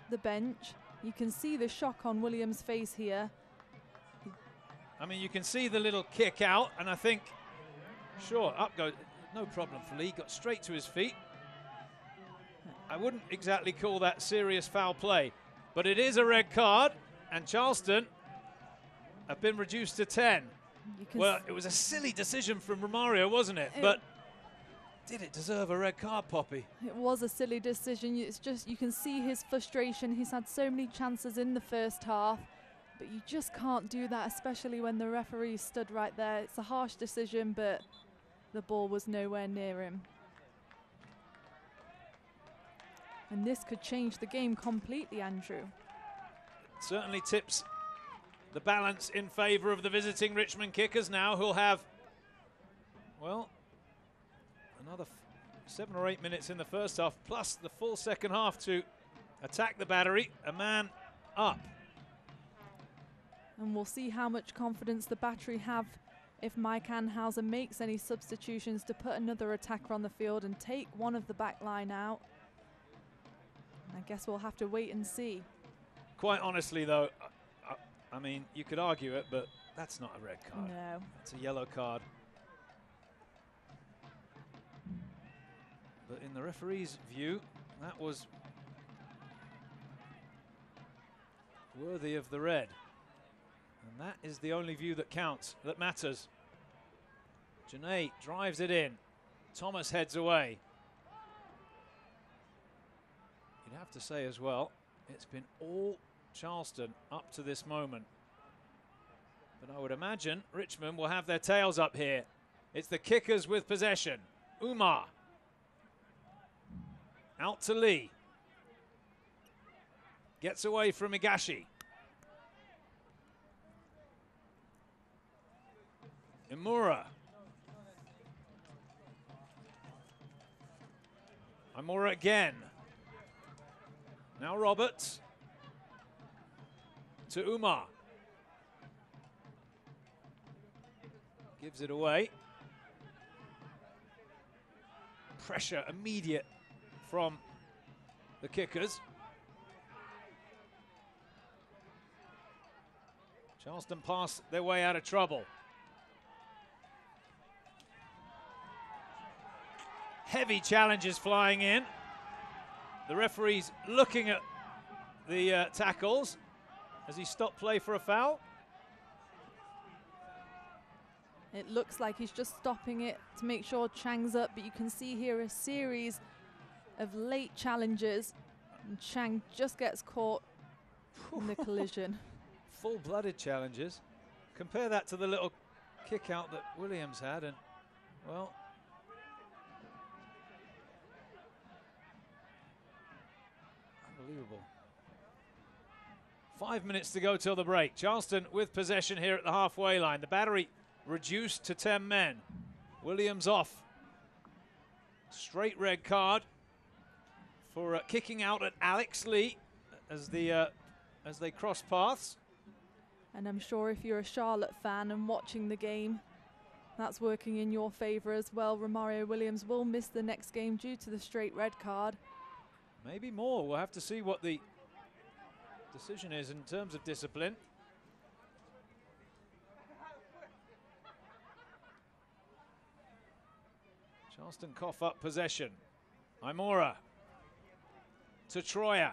Speaker 2: the bench. You can see the shock on Williams' face here.
Speaker 1: I mean, you can see the little kick out, and I think, sure, up goes, no problem for Lee, got straight to his feet. I wouldn't exactly call that serious foul play, but it is a red card, and Charleston have been reduced to 10. Well, it was a silly decision from Romario, wasn't it? But did it deserve a red card, Poppy?
Speaker 2: It was a silly decision. It's just, you can see his frustration. He's had so many chances in the first half, but you just can't do that, especially when the referee stood right there. It's a harsh decision, but the ball was nowhere near him. And this could change the game completely, Andrew.
Speaker 1: It certainly tips the balance in favour of the visiting Richmond Kickers now, who'll have, well, another 7 or 8 minutes in the first half, plus the full second half to attack the Battery, a man up.
Speaker 2: And we'll see how much confidence the Battery have if Mike Anhauser makes any substitutions to put another attacker on the field and take one of the back line out. I guess we'll have to wait and see.
Speaker 1: Quite honestly, though, I mean, you could argue it, but that's not a red card.
Speaker 2: No.
Speaker 1: It's a yellow card. But in the referee's view, that was worthy of the red. And that is the only view that counts, that matters. Janae drives it in. Thomas heads away. You'd have to say as well, it's been all Charleston up to this moment. But I would imagine Richmond will have their tails up here. It's the Kickers with possession. Umar. Out to Lee. Gets away from Higashi. Imura. Imura again. Now Roberts. To Umar. Gives it away. Pressure immediate from the Kickers. Charleston pass their way out of trouble. Heavy challenges flying in. The referee's looking at the tackles. Has he stopped play for a foul?
Speaker 2: It looks like he's just stopping it to make sure Chang's up, but you can see here a series of late challenges, and Chang just gets caught in the collision.
Speaker 1: Full-blooded challenges. Compare that to the little kick out that Williams had, and, well, unbelievable. 5 minutes to go till the break. Charleston with possession here at the halfway line. The Battery reduced to 10 men. Williams off. Straight red card for kicking out at Alex Lee as they cross paths.
Speaker 2: And I'm sure if you're a Charlotte fan and watching the game, that's working in your favour as well. Romario Williams will miss the next game due to the straight red card.
Speaker 1: Maybe more. We'll have to see what the decision is in terms of discipline. Charleston cough up possession. Imura to Troyer.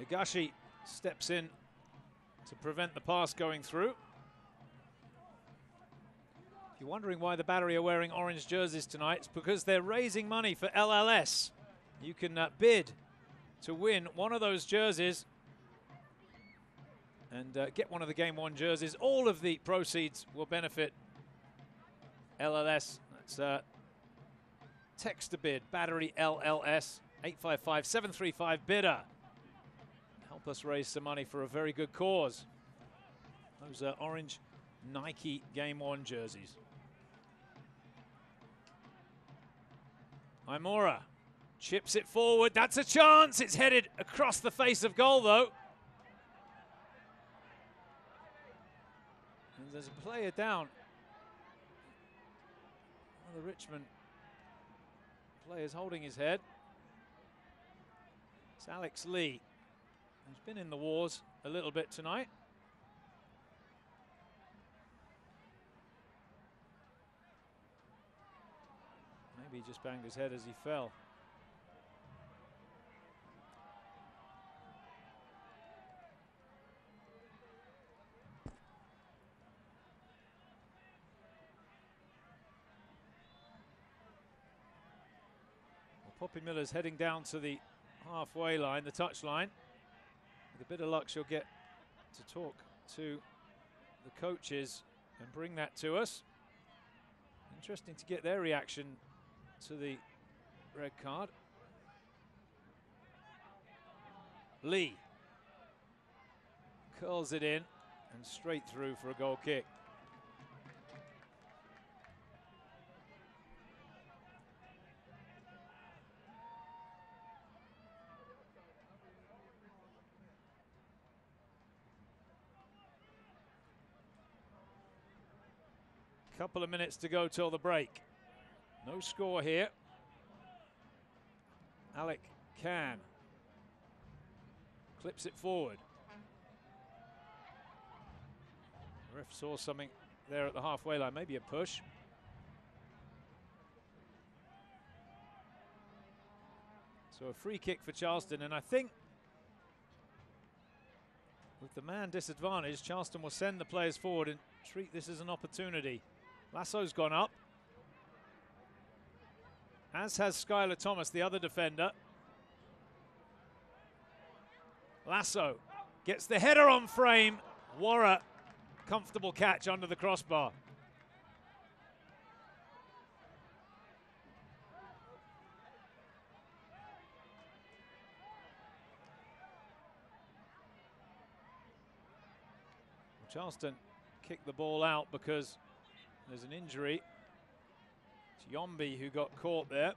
Speaker 1: Higashi steps in to prevent the pass going through. If you're wondering why the Battery are wearing orange jerseys tonight, it's because they're raising money for LLS. You can bid to win one of those jerseys and get one of the Game 1 jerseys. All of the proceeds will benefit LLS. That's text to bid, Battery LLS, 855-735-BIDDER. Help us raise some money for a very good cause. Those are orange Nike Game 1 jerseys. Imora chips it forward. That's a chance. It's headed across the face of goal, though. And there's a player down. One of the Richmond players holding his head. It's Alex Lee, who's been in the wars a little bit tonight. Maybe he just banged his head as he fell. Well, Poppy Miller's heading down to the halfway line, the touch line. With a bit of luck, she'll get to talk to the coaches and bring that to us. Interesting to get their reaction to the red card. Lee curls it in and straight through for a goal kick. Couple of minutes to go till the break. No score here. Alec Can clips it forward. The ref saw something there at the halfway line, maybe a push. So a free kick for Charleston, and I think with the man disadvantage, Charleston will send the players forward and treat this as an opportunity. Lasso's gone up, as has Skylar Thomas, the other defender. Lasso gets the header on frame. Warra, comfortable catch under the crossbar. Charleston kicked the ball out because there's an injury. It's Yombi who got caught there.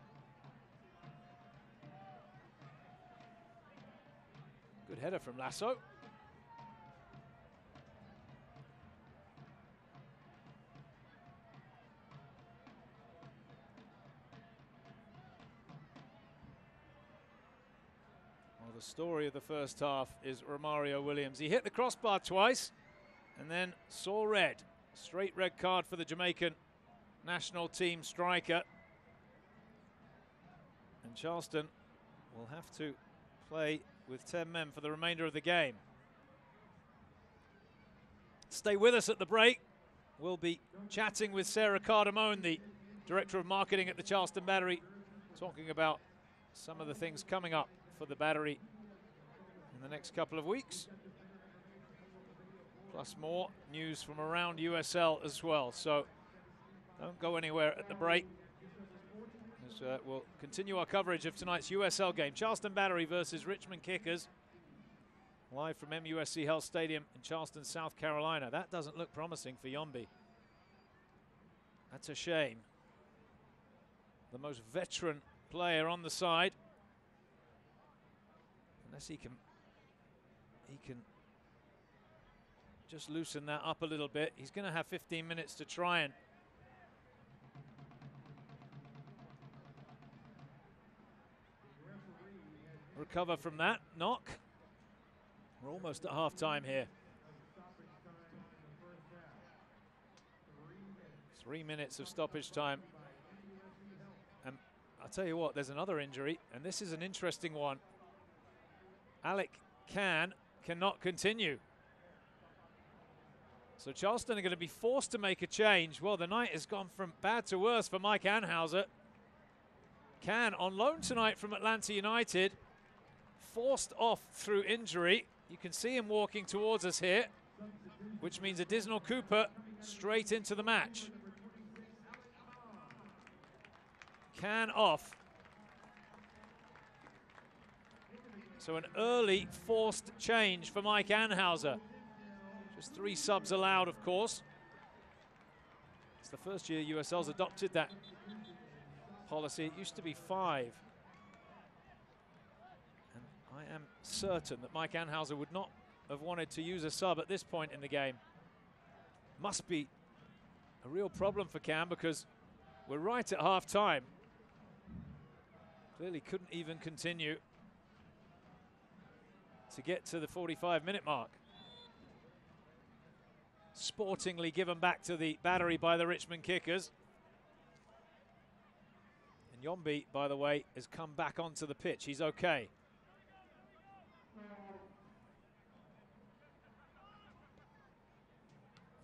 Speaker 1: Good header from Lasso. Well, the story of the first half is Romario Williams. He hit the crossbar twice and then saw red. Straight red card for the Jamaican national team striker. And Charleston will have to play with 10 men for the remainder of the game. Stay with us at the break. We'll be chatting with Sarah Cardamone, the Director of Marketing at the Charleston Battery, talking about some of the things coming up for the Battery in the next couple of weeks. Plus more news from around USL as well. So don't go anywhere at the break. We'll continue our coverage of tonight's USL game. Charleston Battery versus Richmond Kickers. Live from MUSC Health Stadium in Charleston, South Carolina. That doesn't look promising for Yombi. That's a shame. The most veteran player on the side. Unless he can just loosen that up a little bit. He's going to have 15 minutes to try and recover from that knock. We're almost at half-time here. 3 minutes of stoppage time. And I'll tell you what, there's another injury, and this is an interesting one. Alec cannot continue. So Charleston are going to be forced to make a change. Well, the night has gone from bad to worse for Mike Anhauser. Can, on loan tonight from Atlanta United, forced off through injury. You can see him walking towards us here, which means a Disnell Cooper straight into the match. Can off. So an early forced change for Mike Anhauser. Just 3 subs allowed, of course. It's the first year USL's adopted that policy. It used to be 5. And I am certain that Mike Anhauser would not have wanted to use a sub at this point in the game. Must be a real problem for Cam, because we're right at half time. Clearly couldn't even continue to get to the 45-minute mark. Sportingly given back to the Battery by the Richmond Kickers. And Yombi, by the way, has come back onto the pitch. He's okay.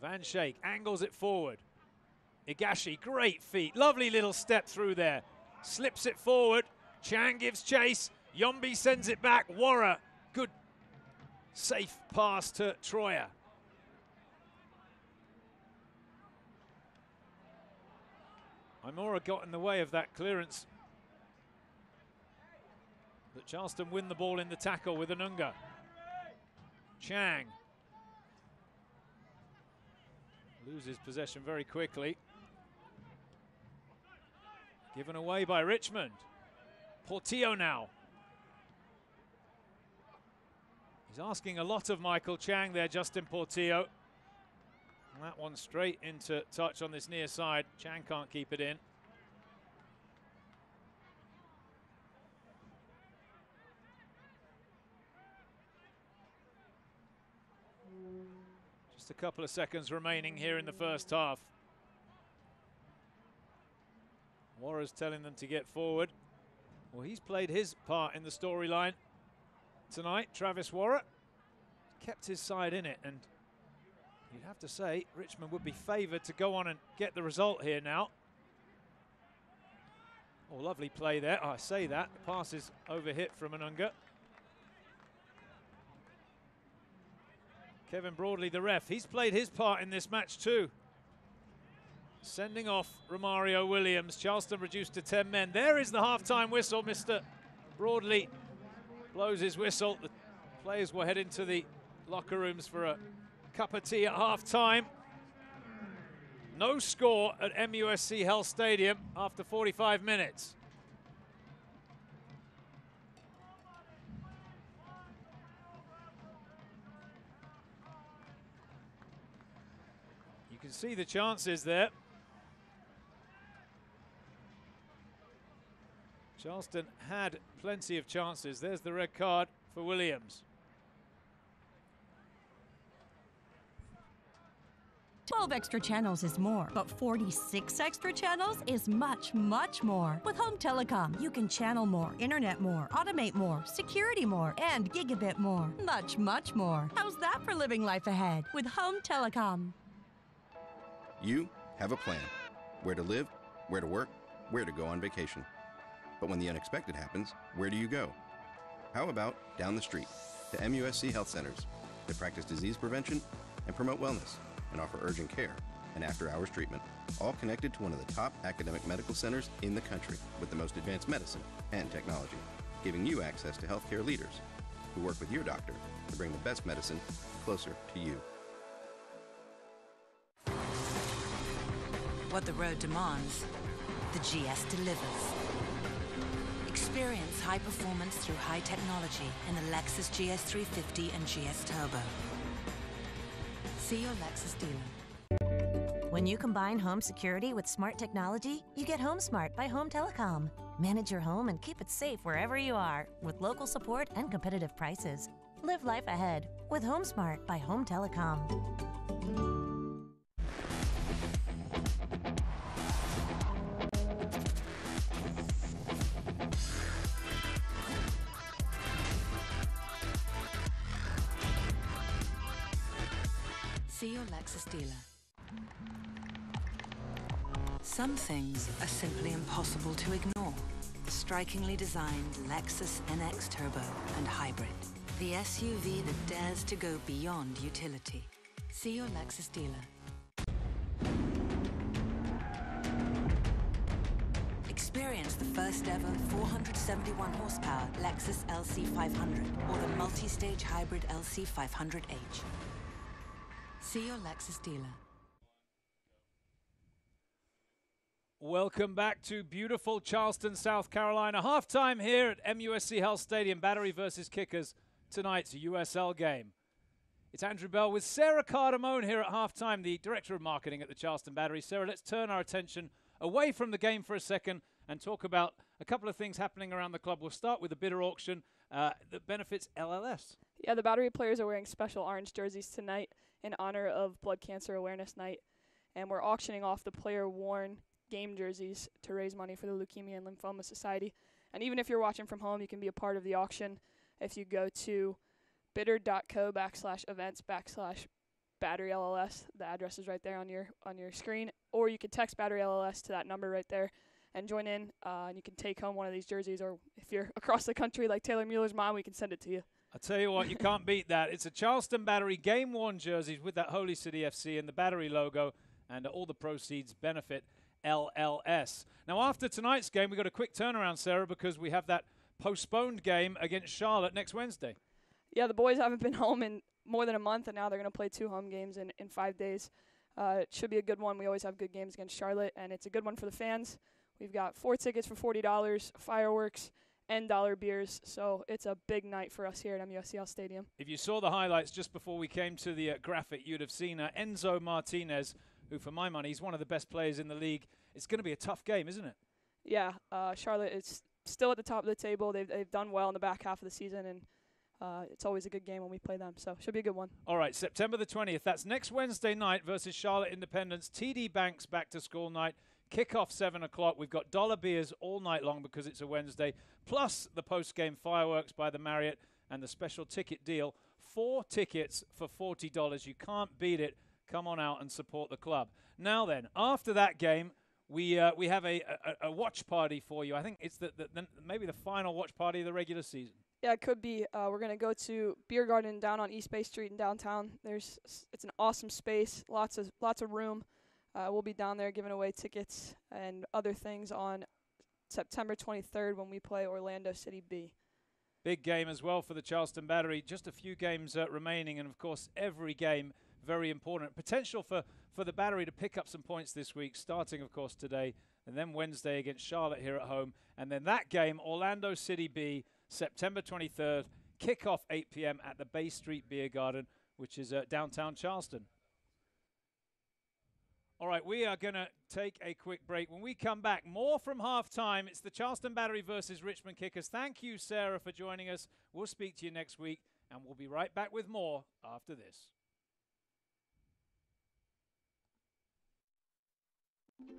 Speaker 1: Van Schaik angles it forward. Igashi, great feet. Lovely little step through there. Slips it forward. Chang gives chase. Yombi sends it back. Warra, good safe pass to Troyer. Imora got in the way of that clearance. But Charleston win the ball in the tackle with Anunga. Chang loses possession very quickly. Given away by Richmond. Portillo now. He's asking a lot of Michael Chang there, Justin Portillo. And that one straight into touch on this near side. Chang can't keep it in. Just a couple of seconds remaining here in the first half. Warra's telling them to get forward. Well, he's played his part in the storyline tonight. Travis Warra kept his side in it, and you'd have to say Richmond would be favoured to go on and get the result here now. Oh, lovely play there. I say that. The pass is overhit from Anunga. Kevin Broadley, the ref, he's played his part in this match too. Sending off Romario Williams. Charleston reduced to 10 men. There is the half-time whistle. Mr. Broadley blows his whistle. The players will head into the locker rooms for a cup of tea at half-time. No score at MUSC Health Stadium after 45 minutes. You can see the chances there. Charleston had plenty of chances. There's the red card for Williams.
Speaker 6: 12 extra channels is more, but 46 extra channels is much, much more. With Home Telecom, you can channel more, internet more, automate more, security more, and gigabit more. Much, much more. How's that for living life ahead with Home Telecom?
Speaker 5: You have a plan. Where to live, where to work, where to go on vacation. But when the unexpected happens, where do you go? How about down the street to MUSC Health Centers that practice disease prevention and promote wellness and offer urgent care and after-hours treatment, all connected to one of the top academic medical centers in the country with the most advanced medicine and technology, giving you access to healthcare leaders who work with your doctor to bring the best medicine closer to you.
Speaker 4: What the road demands, the GS delivers. Experience high performance through high technology in the Lexus GS 350 and GS Turbo. See your Lexus dealer.
Speaker 7: When you combine home security with smart technology, you get Home Smart by Home Telecom. Manage your home and keep it safe wherever you are with local support and competitive prices. Live life ahead with Home Smart by Home Telecom.
Speaker 4: See your Lexus dealer. Some things are simply impossible to ignore. Strikingly designed Lexus NX Turbo and Hybrid. The SUV that dares to go beyond utility. See your Lexus dealer. Experience the first ever 471 horsepower Lexus LC500 or the multi-stage hybrid LC500H. See your Lexus dealer.
Speaker 1: Welcome back to beautiful Charleston, South Carolina. Halftime here at MUSC Health Stadium. Battery versus Kickers. Tonight's a USL game. It's Andrew Bell with Sarah Cardamone here at halftime, the Director of Marketing at the Charleston Battery. Sarah, let's turn our attention away from the game for a second and talk about a couple of things happening around the club. We'll start with the bidder auction that benefits LLS.
Speaker 8: Yeah, the Battery players are wearing special orange jerseys tonight in honor of Blood Cancer Awareness Night. And we're auctioning off the player-worn game jerseys to raise money for the Leukemia and Lymphoma Society. And even if you're watching from home, you can be a part of the auction if you go to bidder.co/events/Battery LLS. The address is right there on your screen. Or you can text Battery LLS to that number right there and join in. And you can take home one of these jerseys. Or if you're across the country like Taylor Mueller's mom, we can send it to you.
Speaker 1: I'll tell you what, you can't beat that. It's a Charleston Battery game-worn jerseys with that Holy City FC and the Battery logo. And all the proceeds benefit LLS. Now, after tonight's game, we got a quick turnaround, Sarah, because we have that postponed game against Charlotte next Wednesday.
Speaker 8: Yeah, the boys haven't been home in more than a month, and now they're going to play 2 home games in 5 days. It should be a good one. We always have good games against Charlotte, and it's a good one for the fans. We've got 4 tickets for $40, fireworks, and dollar beers, so it's a big night for us here at MUSC Health Stadium.
Speaker 1: If you saw the highlights just before we came to the graphic, you'd have seen Enzo Martinez, who, for my money, is one of the best players in the league. It's going to be a tough game, isn't it?
Speaker 8: Yeah, Charlotte is still at the top of the table. They've done well in the back half of the season, and it's always a good game when we play them, so it should be a good one. All
Speaker 1: right, September the 20th. That's next Wednesday night versus Charlotte Independence. TD Banks back to school night. Kickoff 7 o'clock. We've got dollar beers all night long because it's a Wednesday, plus the post-game fireworks by the Marriott and the special ticket deal. 4 tickets for $40. You can't beat it. Come on out and support the club. Now then, after that game, we have a watch party for you. I think it's maybe the final watch party of the regular season.
Speaker 8: Yeah, it could be. We're going to go to Beer Garden down on East Bay Street in downtown. It's an awesome space, lots of room. We'll be down there giving away tickets and other things on September 23rd when we play Orlando City B.
Speaker 1: Big game as well for the Charleston Battery. Just a few games remaining, and of course every game very important. Potential for the Battery to pick up some points this week, starting, of course, today, and then Wednesday against Charlotte here at home. And then that game, Orlando City B, September 23rd, kickoff 8 p.m. at the Bay Street Beer Garden, which is downtown Charleston. All right, we are going to take a quick break. When we come back, more from halftime. It's the Charleston Battery versus Richmond Kickers. Thank you, Sarah, for joining us. We'll speak to you next week, and we'll be right back with more after this.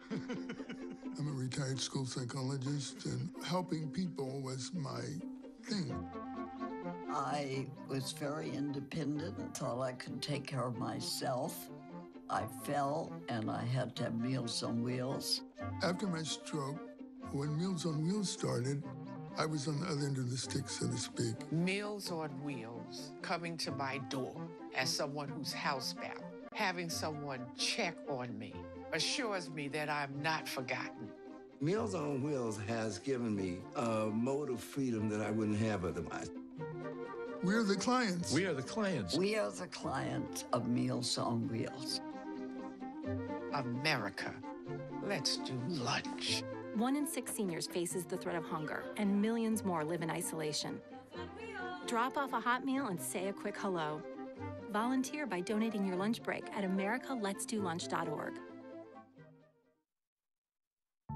Speaker 9: I'm a retired school psychologist, and helping people was my thing.
Speaker 10: I was very independent and thought I could take care of myself. I fell, and I had to have Meals on Wheels.
Speaker 9: After my stroke, when Meals on Wheels started, I was on the other end of the stick, so to speak.
Speaker 11: Meals on Wheels, coming to my door as someone who's housebound, having someone check on me, assures me that I'm not forgotten.
Speaker 12: Meals on Wheels has given me a mode of freedom that I wouldn't have otherwise.
Speaker 9: We're the clients.
Speaker 12: We are the clients.
Speaker 10: We are the clients of Meals on Wheels.
Speaker 11: America, let's do lunch.
Speaker 13: 1 in 6 seniors faces the threat of hunger, and millions more live in isolation. Drop off a hot meal and say a quick hello. Volunteer by donating your lunch break at americaletsdolunch.org.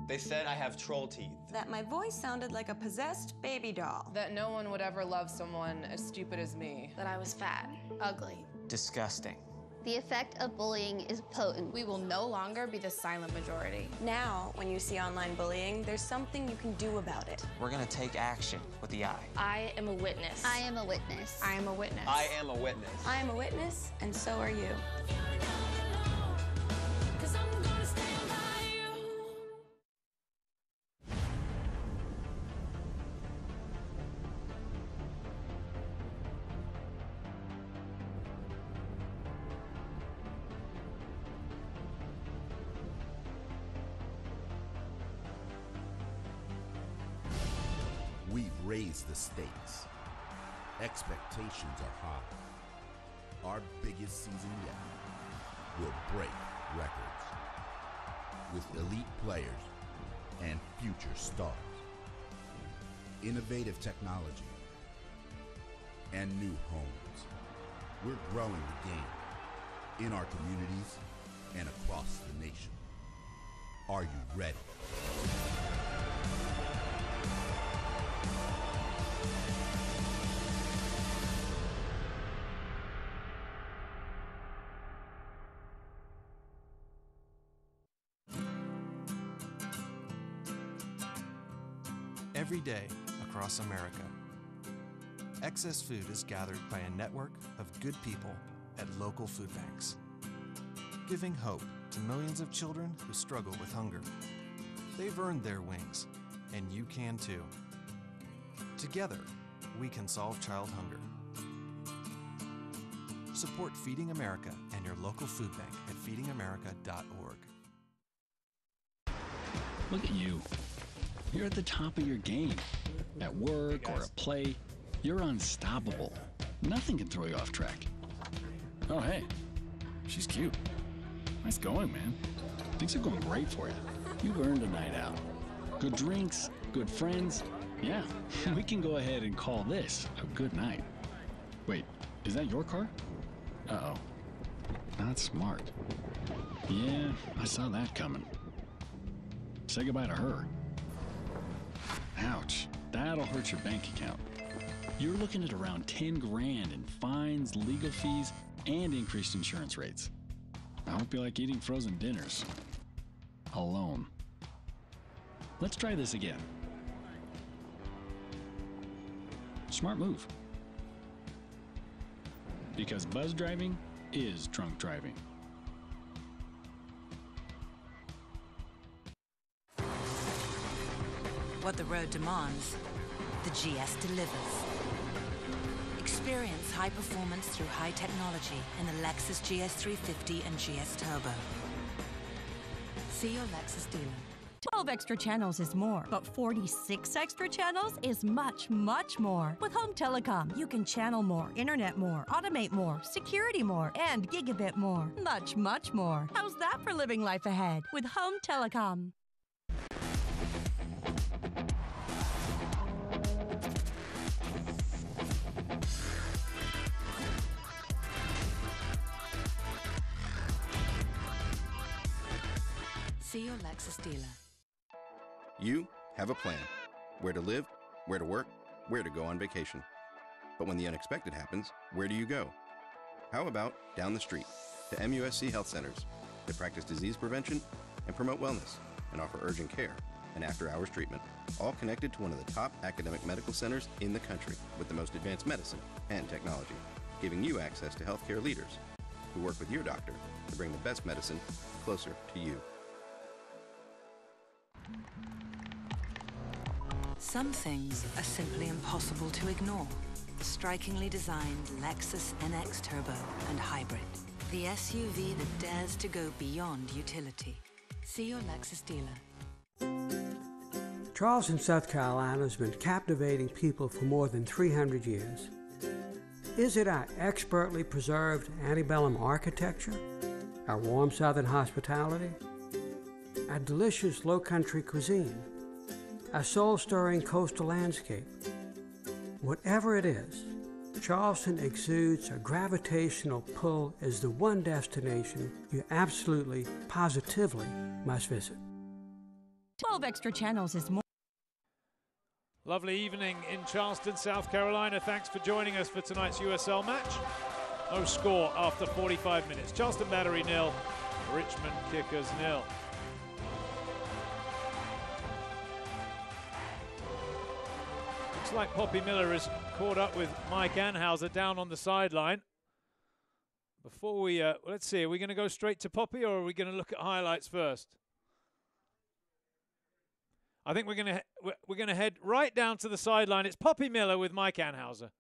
Speaker 14: They said I have troll teeth.
Speaker 15: That my voice sounded like a possessed baby doll.
Speaker 16: That no one would ever love someone as stupid as me.
Speaker 17: That I was fat, ugly,
Speaker 14: disgusting,
Speaker 16: The effect of bullying is potent.
Speaker 17: We will no longer be the silent majority.
Speaker 15: Now, when you see online bullying, there's something you can do about it.
Speaker 14: We're going to take action with the I.
Speaker 17: I am a witness.
Speaker 16: I am a witness.
Speaker 17: I am a witness.
Speaker 14: I am a witness.
Speaker 15: I am a witness, and so are you.
Speaker 18: We've raised the stakes. Expectations are high. Our biggest season yet will break records with elite players and future stars. Innovative technology and new homes. We're growing the game in our communities and across the nation. Are you ready?
Speaker 19: Every day across America, excess food is gathered by a network of good people at local food banks, giving hope to millions of children who struggle with hunger. They've earned their wings, and you can too. Together, we can solve child hunger. Support Feeding America and your local food bank at feedingamerica.org.
Speaker 20: Look at you. You're at the top of your game. At work or at play, you're unstoppable. Nothing can throw you off track. Oh, hey, she's cute. Nice going, man. Things are going great for you. You've earned a night out. Good drinks, good friends. Yeah, we can go ahead and call this a good night. Wait, is that your car? Uh-oh. Not smart. Yeah, I saw that coming. Say goodbye to her. Ouch, that'll hurt your bank account. You're looking at around 10 grand in fines, legal fees, and increased insurance rates. I hope you like eating frozen dinners. Alone. Let's try this again. Smart move. Because buzz driving is drunk driving.
Speaker 4: What the road demands, the GS delivers. Experience high performance through high technology in the Lexus GS 350 and GS Turbo. See your Lexus dealer.
Speaker 6: 12 extra channels is more, but 46 extra channels is much, much more. With Home Telecom, you can channel more, internet more, automate more, security more, and gigabit more. Much, much more. How's that for living life ahead with Home Telecom?
Speaker 4: See your Lexus dealer.
Speaker 5: You have a plan. Where to live, where to work, where to go on vacation. But when the unexpected happens, where do you go? How about down the street to MUSC Health Centers that practice disease prevention and promote wellness and offer urgent care and after-hours treatment, all connected to one of the top academic medical centers in the country with the most advanced medicine and technology, giving you access to healthcare leaders who work with your doctor to bring the best medicine closer to you.
Speaker 4: Some things are simply impossible to ignore. Strikingly designed Lexus NX Turbo and Hybrid. The SUV that dares to go beyond utility. See your Lexus dealer.
Speaker 3: Charleston, South Carolina has been captivating people for more than 300 years. Is it our expertly preserved antebellum architecture? Our warm southern hospitality? Our delicious low-country cuisine? Our soul-stirring coastal landscape? Whatever it is, Charleston exudes a gravitational pull as the one destination you absolutely, positively must visit.
Speaker 6: 12 extra channels is more.
Speaker 1: Lovely evening in Charleston, South Carolina. Thanks for joining us for tonight's USL match. No score after 45 minutes. Charleston Battery 0, Richmond Kickers 0. Looks like Poppy Miller is caught up with Mike Anhauser down on the sideline. Before we, let's see, are we going to go straight to Poppy or are we going to look at highlights first? I think we're going to head right down to the sideline. It's Poppy Miller with Mike Anhauser.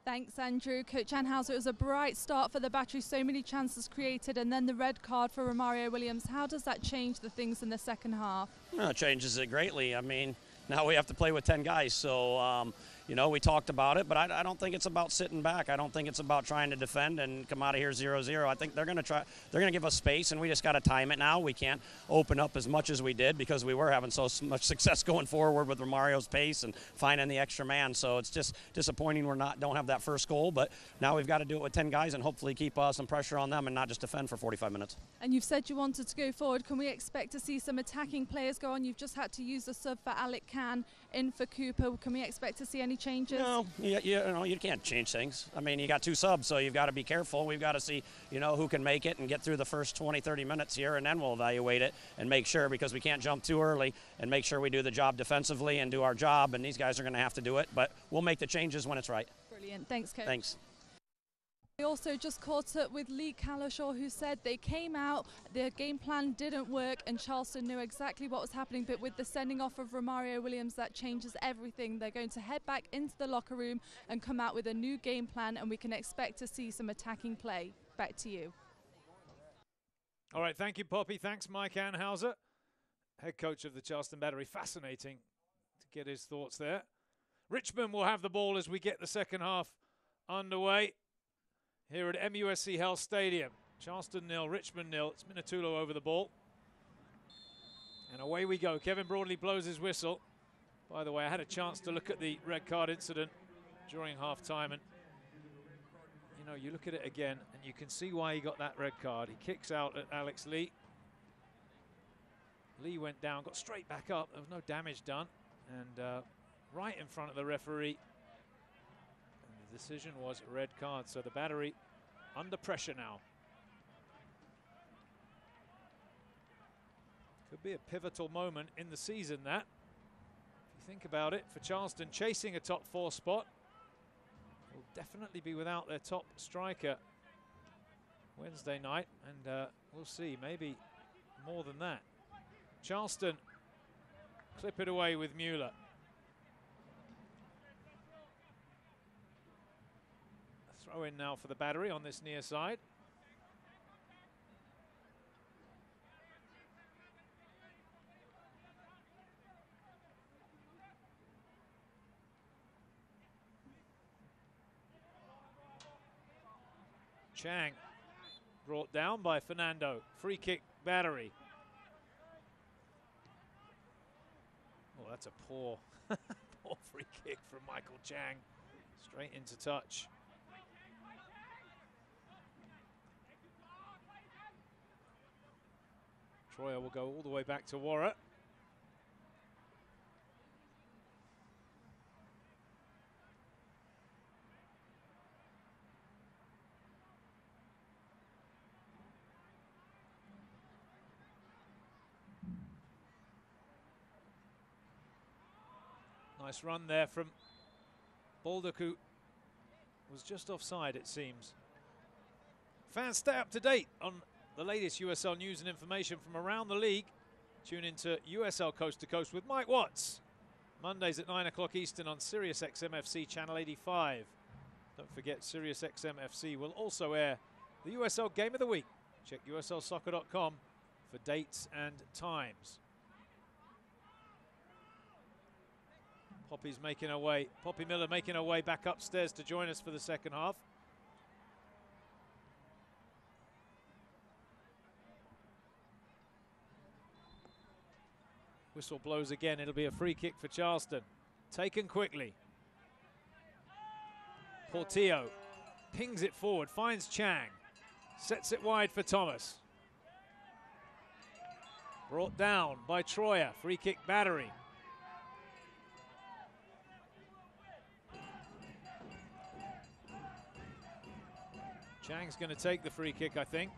Speaker 2: Thanks, Andrew. Coach Anhauser, it was a bright start for the Battery, so many chances created, and then the red card for Romario Williams. How does that change the things in the second half?
Speaker 21: No, it changes it greatly. I mean, now we have to play with 10 guys, so you know, we talked about it, but I don't think it's about sitting back. I don't think it's about trying to defend and come out of here 0-0. I think they're going to give us space, and we just got to time it now. We can't open up as much as we did because we were having so much success going forward with Romario's pace and finding the extra man. So it's just disappointing don't have that first goal, but now we've got to do it with 10 guys and hopefully keep some pressure on them and not just defend for 45 minutes.
Speaker 2: And you've said you wanted to go forward. Can we expect to see some attacking players go on? You've just had to use the sub for Alec Can, in for Cooper. Can we expect to see any changes?
Speaker 21: No, you can't change things. I mean, you got 2 subs, so you've got to be careful. We've got to see, who can make it and get through the first 20, 30 minutes here, and then we'll evaluate it and make sure, because we can't jump too early, and make sure we do the job defensively and do our job, and these guys are going to have to do it, but we'll make the changes when it's right.
Speaker 2: Brilliant. Thanks, Coach.
Speaker 21: Thanks.
Speaker 2: We also just caught up with Lee Calishaw, who said they came out, their game plan didn't work, and Charleston knew exactly what was happening, but with the sending off of Romario Williams, that changes everything. They're going to head back into the locker room and come out with a new game plan, and we can expect to see some attacking play. Back to you.
Speaker 1: All right, thank you, Poppy. Thanks, Mike Anhauser, head coach of the Charleston Battery. Fascinating to get his thoughts there. Richmond will have the ball as we get the second half underway here at MUSC Health Stadium. Charleston 0, Richmond 0. It's Minatulo over the ball. And away we go. Kevin Broadley blows his whistle. By the way, I had a chance to look at the red card incident during half-time, and you look at it again and you can see why he got that red card. He kicks out at Alex Lee. Lee went down, got straight back up. There was no damage done. And right in front of the referee. The decision was a red card, so the Battery under pressure now. Could be a pivotal moment in the season, that. If you think about it, for Charleston, chasing a top 4 spot, will definitely be without their top striker Wednesday night, and we'll see, maybe more than that. Charleston clip it away with Mueller. Throw in now for the Battery on this near side. Chang brought down by Fernando. Free kick, Battery. Oh, that's a poor, poor free kick from Michael Chang. Straight into touch. Troyer will go all the way back to Warra. Nice run there from Baldock, who was just offside, it seems. Fans, stay up to date on the latest USL news and information from around the league. Tune into USL Coast to Coast with Mike Watts. Mondays at 9 o'clock Eastern on Sirius XM FC Channel 85. Don't forget, Sirius XM FC will also air the USL Game of the Week. Check USLsoccer.com for dates and times. Poppy's making her way, Poppy Miller making her way back upstairs to join us for the second half. Whistle blows again. It'll be a free kick for Charleston. Taken quickly. Portillo pings it forward, finds Chang. Sets it wide for Thomas. Brought down by Troyer. Free kick, Battery. Chang's going to take the free kick, I think.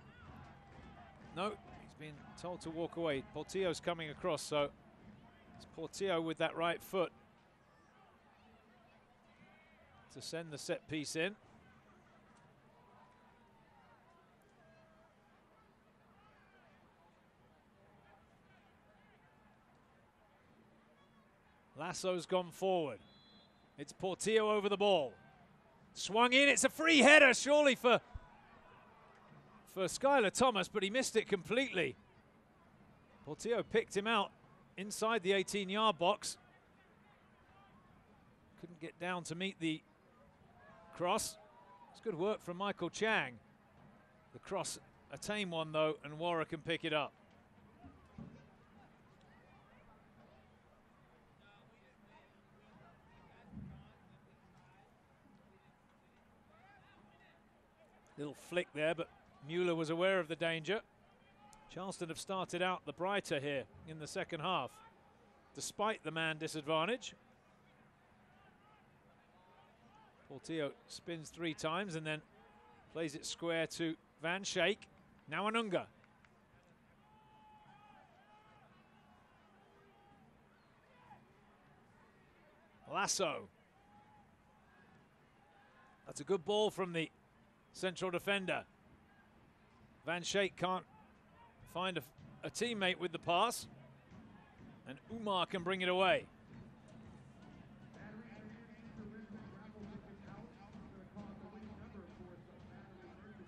Speaker 1: No, he's been told to walk away. Portillo's coming across, so it's Portillo with that right foot to send the set piece in. Lasso's gone forward. It's Portillo over the ball. Swung in, it's a free header surely for Skylar Thomas, but he missed it completely. Portillo picked him out inside the 18-yard box. Couldn't get down to meet the cross. It's good work from Michael Chang. The cross, a tame one though, and Warra can pick it up. Little flick there, but Mueller was aware of the danger. Charleston have started out the brighter here in the second half, despite the man disadvantage. Portillo spins 3 times and then plays it square to Van Schaik. Now Anunga. Lasso. That's a good ball from the central defender. Van Schaik can't find a teammate with the pass, and Umar can bring it away.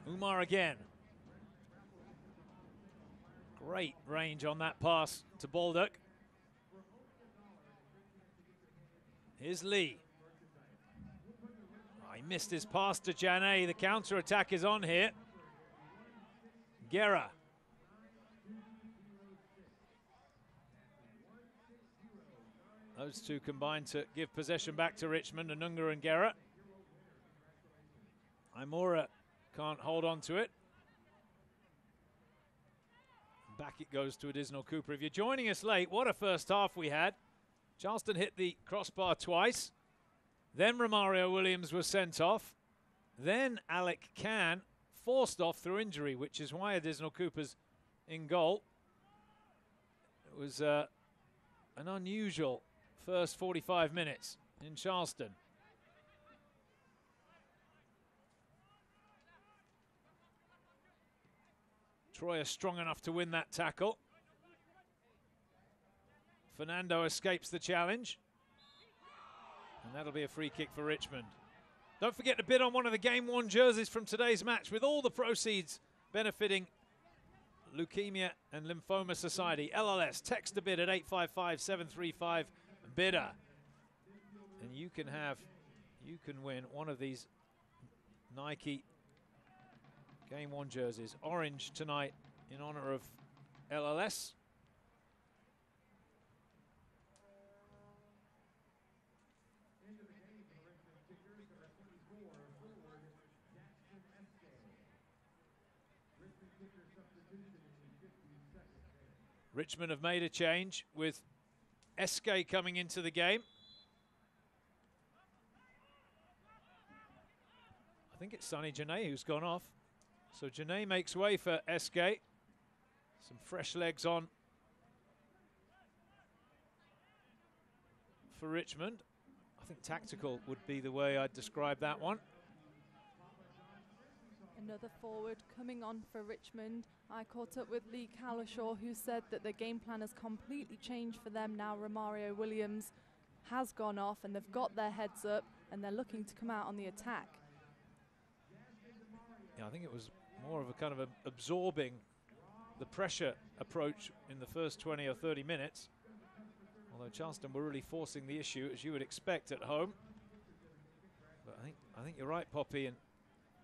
Speaker 1: Umar again. Great range on that pass to Baldock. Here's Lee. He missed his pass to Janet. The counter-attack is on here. Guerra. Those two combined to give possession back to Richmond, Anunga and Guerra. Imora can't hold on to it. Back it goes to Additional Cooper. If you're joining us late, what a first half we had. Charleston hit the crossbar twice. Then Romario Williams was sent off. Then Alec Can forced off through injury, which is why Additional Cooper's in goal. It was an unusual first 45 minutes in Charleston. Troyer strong enough to win that tackle. Fernando escapes the challenge. And that'll be a free kick for Richmond. Don't forget to bid on one of the game-worn jerseys from today's match, with all the proceeds benefiting Leukemia and Lymphoma Society. LLS, text to bid at 855-735-BIDDER. And you can win one of these Nike game-worn jerseys. Orange tonight in honor of LLS. Richmond have made a change with SK coming into the game. I think it's Sonny Janae who's gone off. So Janae makes way for SK. Some fresh legs on for Richmond. I think tactical would be the way I'd describe that one.
Speaker 2: Another forward coming on for Richmond. I caught up with Lee Calishaw, who said that the game plan has completely changed for them now. Romario Williams has gone off and they've got their heads up and they're looking to come out on the attack.
Speaker 1: Yeah, I think it was more of a kind of absorbing the pressure approach in the first 20 or 30 minutes. Although Charleston were really forcing the issue, as you would expect at home. But I think you're right, Poppy, and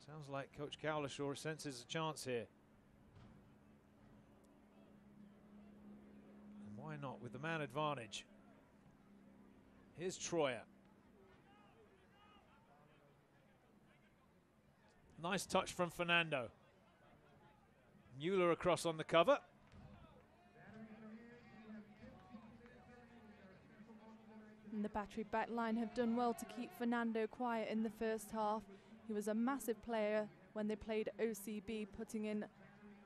Speaker 1: sounds like Coach Cowlishaw senses a chance here. And why not with the man advantage? Here's Troyer. Nice touch from Fernando. Mueller across on the cover.
Speaker 2: And the Battery back line have done well to keep Fernando quiet in the first half. He was a massive player when they played OCB, putting in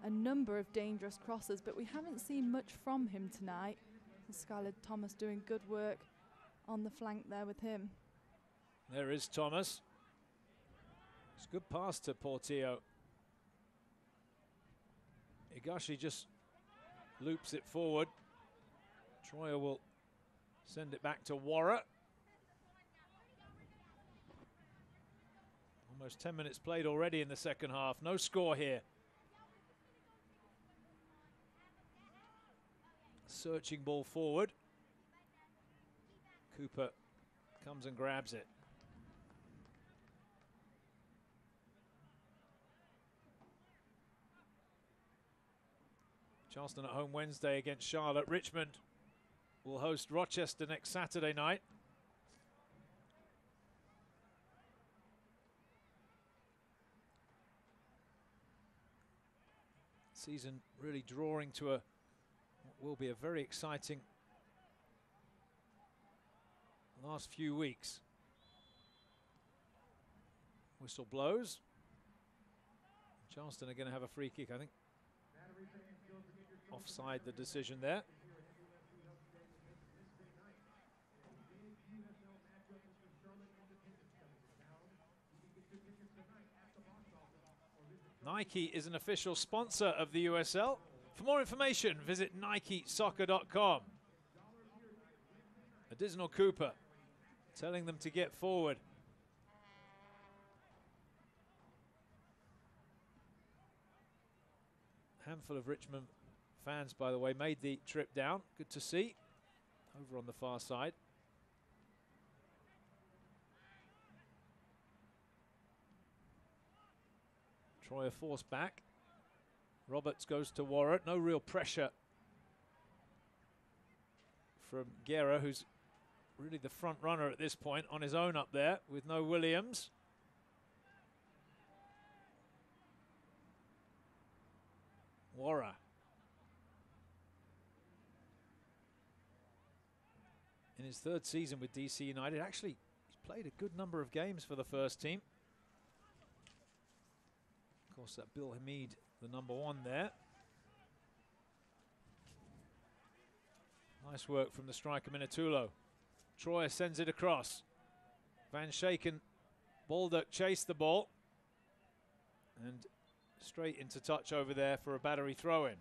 Speaker 2: a number of dangerous crosses, but we haven't seen much from him tonight. Skylar Thomas doing good work on the flank there with him.
Speaker 1: There is Thomas. It's a good pass to Portillo. Higashi just loops it forward. Troyer will send it back to Warra. Almost 10 minutes played already in the second half. No score here. Searching ball forward. Cooper comes and grabs it. Charleston at home Wednesday against Charlotte. Richmond will host Rochester next Saturday night. Season really drawing to what will be a very exciting last few weeks. Whistle blows. Charleston are going to have a free kick, I think. Offside the decision there. Nike is an official sponsor of the USL. For more information, visit NikeSoccer.com. Additional Cooper telling them to get forward. Handful of Richmond fans, by the way, made the trip down. Good to see. Over on the far side. Troyer forced back. Roberts goes to Warren. No real pressure from Guerra, who's really the front runner at this point, on his own up there with no Williams. Warren. In his third season with DC United, actually he's played a good number of games for the first team. Of course, that Bill Hamid, the number one there. Nice work from the striker Minatulo. Troyer sends it across. Van Schaken, Baldock chased the ball. And straight into touch over there for a Battery throw-in.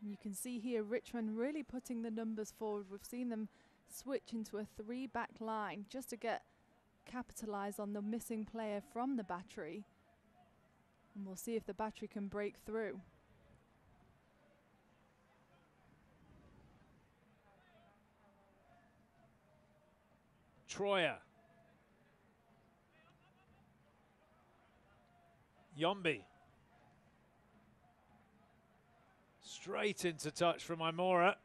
Speaker 2: You can see here Richmond really putting the numbers forward. We've seen them switch into a 3-back line just to capitalise on the missing player from the Battery. And we'll see if the Battery can break through.
Speaker 1: Troyer. Yombi. Straight into touch from Imora.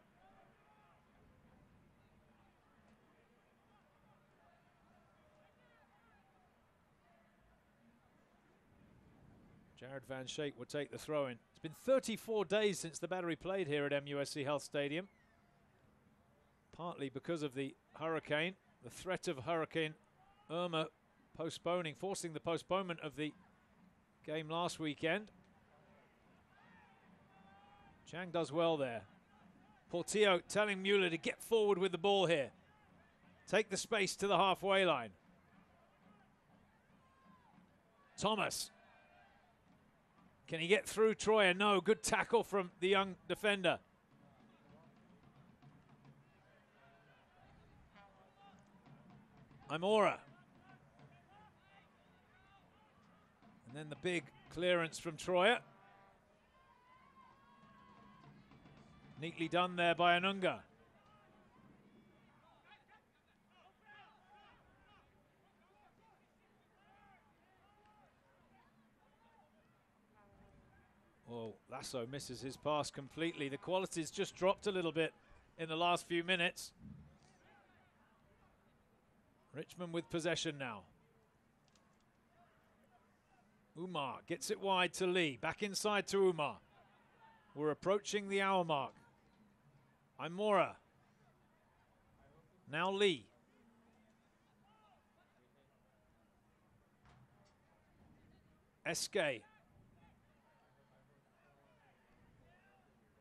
Speaker 1: Jared Van Schaik will take the throw-in. It's been 34 days since the Battery played here at MUSC Health Stadium. Partly because of the hurricane, the threat of Hurricane Irma forcing the postponement of the game last weekend. Chang does well there. Portillo telling Mueller to get forward with the ball here. Take the space to the halfway line. Thomas. Can he get through Troyer? No, good tackle from the young defender. Imora. And then the big clearance from Troyer. Neatly done there by Anunga. Oh, Lasso misses his pass completely. The quality's just dropped a little bit in the last few minutes. Richmond with possession now. Umar gets it wide to Lee. Back inside to Umar. We're approaching the hour mark. Imora. Now Lee. Eskay.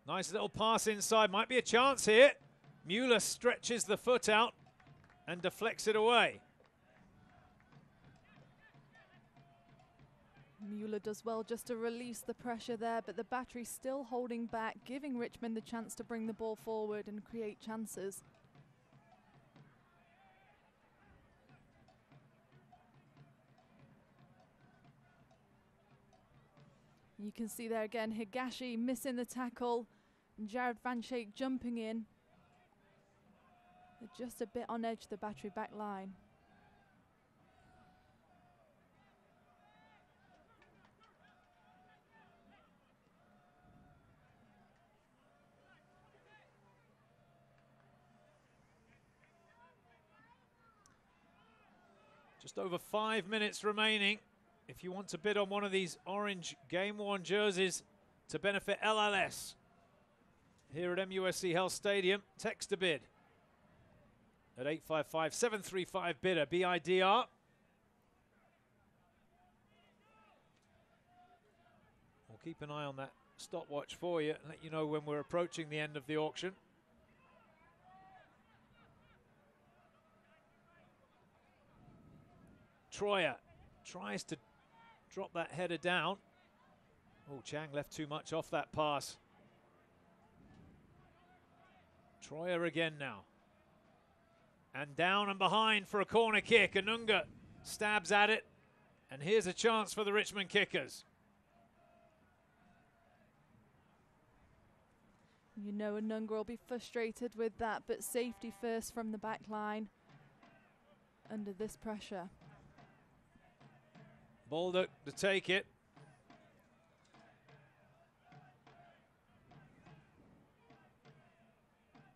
Speaker 1: Nice little pass inside. Might be a chance here. Mueller stretches the foot out and deflects it away.
Speaker 2: Mueller does well just to release the pressure there, but the Battery still holding back, giving Richmond the chance to bring the ball forward and create chances. You can see there again, Higashi missing the tackle, and Jared Van Schaik jumping in. They're just a bit on edge, the Battery back line.
Speaker 1: Just over 5 minutes remaining. If you want to bid on one of these orange game-worn jerseys to benefit LLS here at MUSC Health Stadium, text a bid at 855-735-BIDDER, BIDR. We'll keep an eye on that stopwatch for you and let you know when we're approaching the end of the auction. Troyer tries to drop that header down. Oh, Chang left too much off that pass. Troyer again now. And down and behind for a corner kick. Anunga stabs at it. And here's a chance for the Richmond Kickers.
Speaker 2: You know Anunga will be frustrated with that, but safety first from the back line under this pressure.
Speaker 1: Baldock to take it.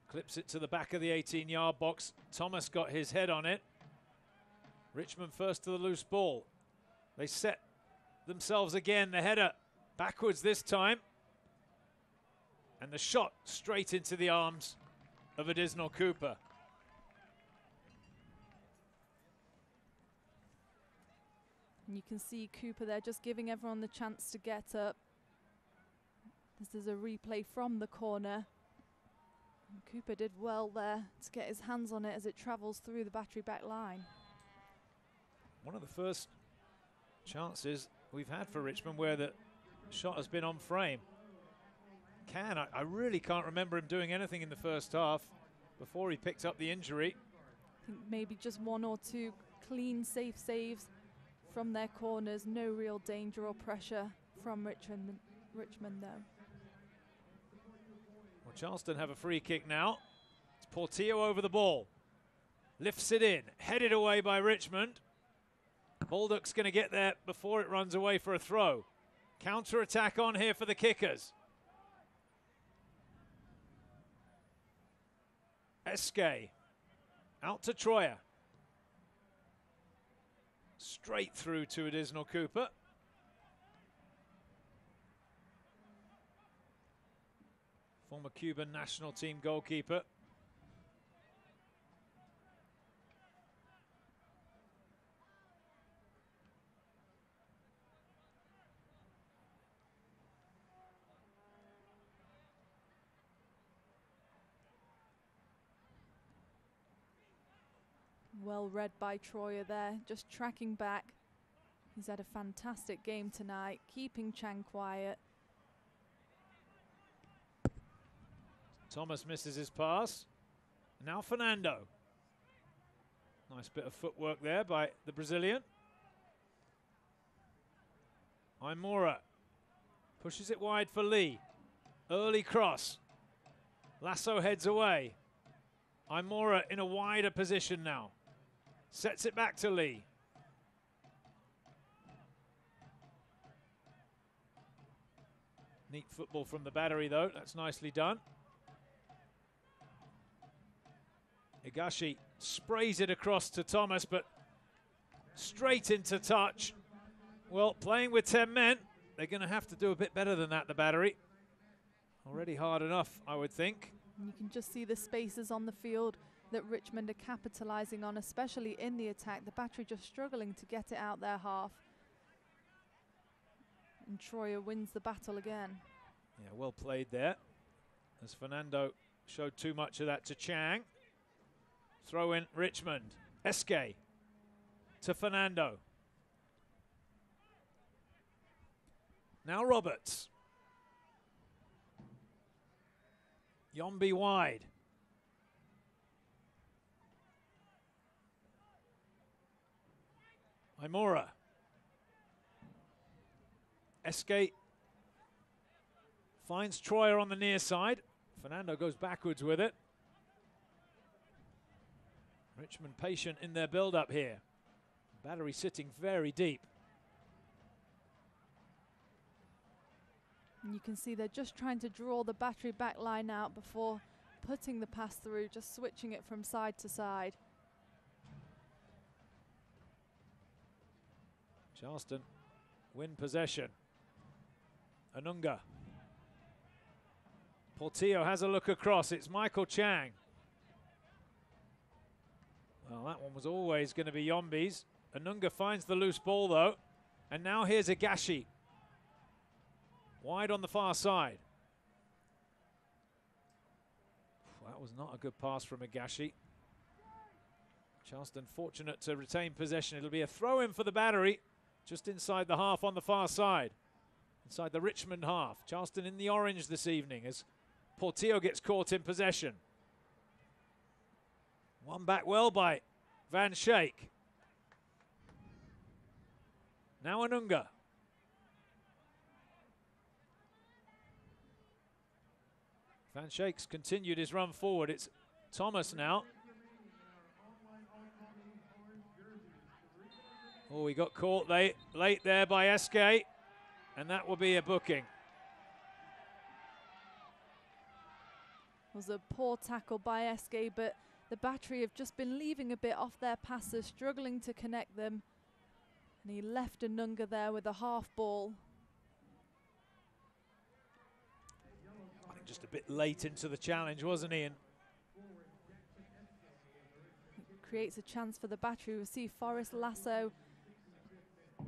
Speaker 1: Clips it to the back of the 18-yard box. Thomas got his head on it. Richmond first to the loose ball. They set themselves again. The header backwards this time. And the shot straight into the arms of Adisnell Cooper.
Speaker 2: And you can see Cooper there just giving everyone the chance to get up. This is a replay from the corner. And Cooper did well there to get his hands on it as it travels through the Battery back line.
Speaker 1: One of the first chances we've had for Richmond where the shot has been on frame. I really can't remember him doing anything in the first half before he picked up the injury.
Speaker 2: I think maybe just one or two clean, safe saves from their corners. No real danger or pressure from Richmond though.
Speaker 1: Well, Charleston have a free kick now. It's Portillo over the ball. Lifts it in, headed away by Richmond. Baldock's going to get there before it runs away for a throw. Counter-attack on here for the Kickers. Eskay out to Troyer. Straight through to Adisnell Cooper. Former Cuban national team goalkeeper.
Speaker 2: Well read by Troyer there, just tracking back. He's had a fantastic game tonight, keeping Chang quiet.
Speaker 1: Thomas misses his pass. Now Fernando. Nice bit of footwork there by the Brazilian. Imora pushes it wide for Lee. Early cross. Lasso heads away. Imora in a wider position now. Sets it back to Lee. Neat football from the Battery though, that's nicely done. Higashi sprays it across to Thomas, but straight into touch. Well, playing with 10 men, they're going to have to do a bit better than that, the Battery. Already hard enough, I would think.
Speaker 2: You can just see the spaces on the field that Richmond are capitalising on, especially in the attack. The Battery just struggling to get it out their half. And Troyer wins the battle again.
Speaker 1: Yeah, well played there. As Fernando showed too much of that to Chang. Throw in Richmond. Eske to Fernando. Now Roberts. Yombi wide. Imora. Eske finds Troyer on the near side. Fernando goes backwards with it. Richmond patient in their build-up here. Battery sitting very deep.
Speaker 2: And you can see they're just trying to draw the Battery back line out before putting the pass through, just switching it from side to side.
Speaker 1: Charleston win possession. Anunga. Portillo has a look across. It's Michael Chang. Well, that one was always going to be Yombi's. Anunga finds the loose ball, though. And now here's Agashi. Wide on the far side. That was not a good pass from Agashi. Charleston fortunate to retain possession. It'll be a throw-in for the Battery, just inside the half on the far side. Inside the Richmond half. Charleston in the orange this evening as Portillo gets caught in possession. One back well by Van Schaik. Now Anunga. Van Schaik's continued his run forward. It's Thomas now. Oh, he got caught late there by Eske, and that will be a booking.
Speaker 2: It was a poor tackle by Eske, but the Battery have just been leaving a bit off their passes, struggling to connect them. And he left Anunga there with a half ball.
Speaker 1: I think just a bit late into the challenge, wasn't he? And
Speaker 2: it creates a chance for the Battery. We'll see Forrest Lasso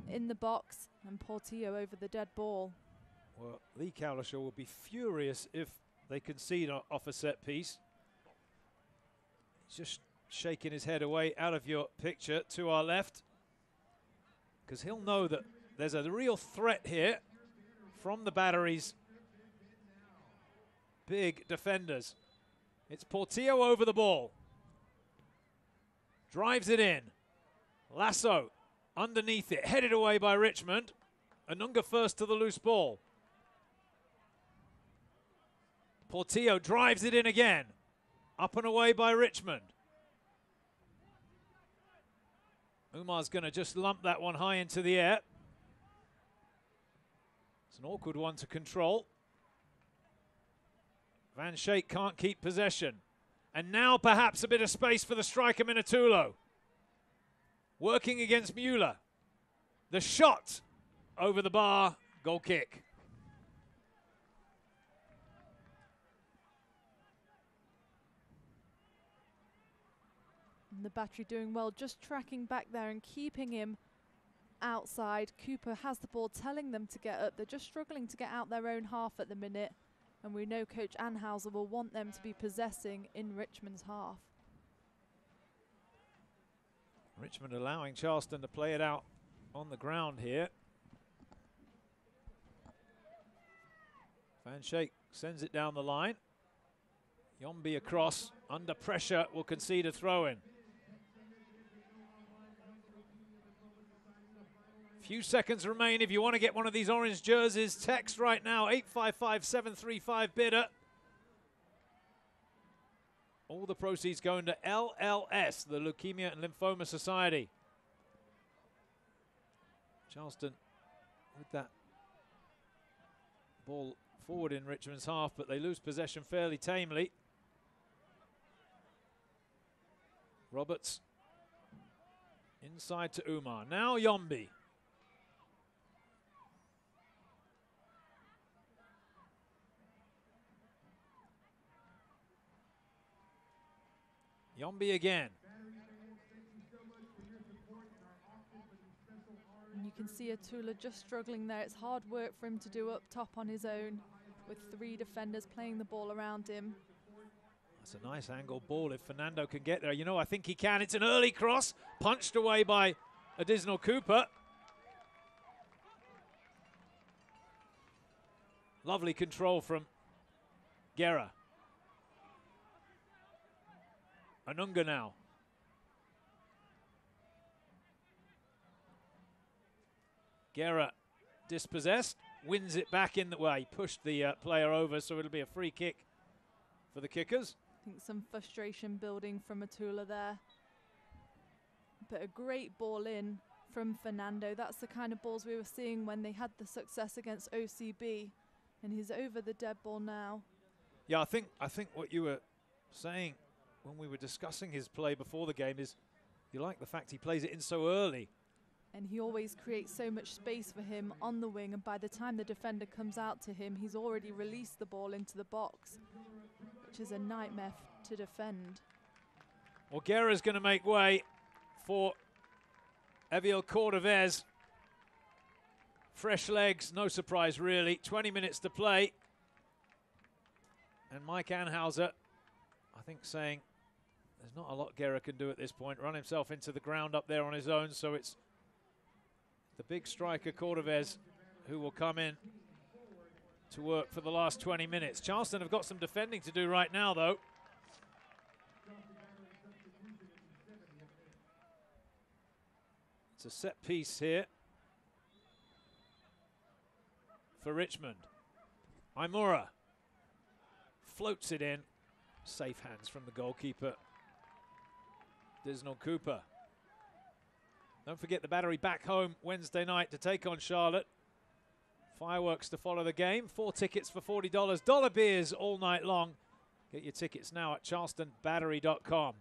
Speaker 2: in the box and Portillo over the dead ball.
Speaker 1: Well, Lee Cowlishaw will be furious if they concede off a set piece. He's just shaking his head away out of your picture to our left, because he'll know that there's a real threat here from the Battery's big defenders. It's Portillo over the ball. Drives it in. Lasso underneath it, headed away by Richmond. Anunga first to the loose ball. Portillo drives it in again. Up and away by Richmond. Umar's going to just lump that one high into the air. It's an awkward one to control. Van Schaik can't keep possession. And now perhaps a bit of space for the striker Minatulo. Working against Mueller. The shot over the bar, goal kick.
Speaker 2: And the Battery doing well, just tracking back there and keeping him outside. Cooper has the ball, telling them to get up. They're just struggling to get out their own half at the minute. And we know Coach Anhauser will want them to be possessing in Richmond's half.
Speaker 1: Richmond allowing Charleston to play it out on the ground here. Van Schaik sends it down the line. Yombi across, under pressure, will concede a throw-in. Few seconds remain. If you want to get one of these orange jerseys, text right now, 855-735-BIDDER. All the proceeds going to LLS, the Leukemia and Lymphoma Society. Charleston with that ball forward in Richmond's half, but they lose possession fairly tamely. Roberts inside to Umar. Now Yombi. Yombi again.
Speaker 2: And you can see Atula just struggling there. It's hard work for him to do up top on his own with 3 defenders playing the ball around him.
Speaker 1: That's a nice angle ball if Fernando can get there. You know, I think he can. It's an early cross, punched away by Additional Cooper. Lovely control from Guerra. Anunga now. Guerra dispossessed, wins it back in the way. He pushed the player over, so it'll be a free kick for the Kickers.
Speaker 2: I think some frustration building from Atula there. But a great ball in from Fernando. That's the kind of balls we were seeing when they had the success against OCB. And he's over the dead ball now.
Speaker 1: Yeah, I think what you were saying when we were discussing his play before the game is you like the fact he plays it in so early.
Speaker 2: And he always creates so much space for him on the wing, and by the time the defender comes out to him, he's already released the ball into the box, which is a nightmare to defend.
Speaker 1: Well, Guerra's going to make way for Eviel Cordovez. Fresh legs, no surprise really. 20 minutes to play. And Mike Anhauser, I think, saying there's not a lot Guerra can do at this point. Run himself into the ground up there on his own, so it's the big striker Cordovez who will come in to work for the last 20 minutes. Charleston have got some defending to do right now, though. It's a set piece here for Richmond. Imura floats it in. Safe hands from the goalkeeper, Disnell Cooper. Don't forget the Battery back home Wednesday night to take on Charlotte. Fireworks to follow the game. 4 tickets for $40. Dollar beers all night long. Get your tickets now at charlestonbattery.com.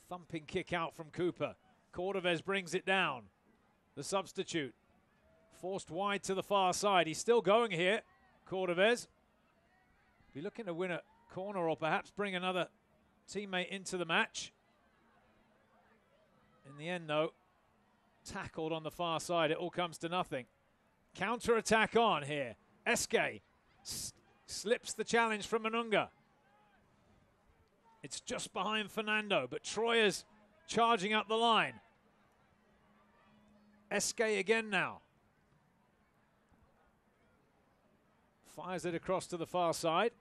Speaker 1: Thumping kick out from Cooper. Cordovez brings it down. The substitute. Forced wide to the far side. He's still going here, Cordovez. Be looking to win a corner or perhaps bring another teammate into the match. In the end, though, tackled on the far side. It all comes to nothing. Counter-attack on here. Eske slips the challenge from Anunga. It's just behind Fernando, but Troyer's charging up the line. Eske again now. Fires it across to the far side.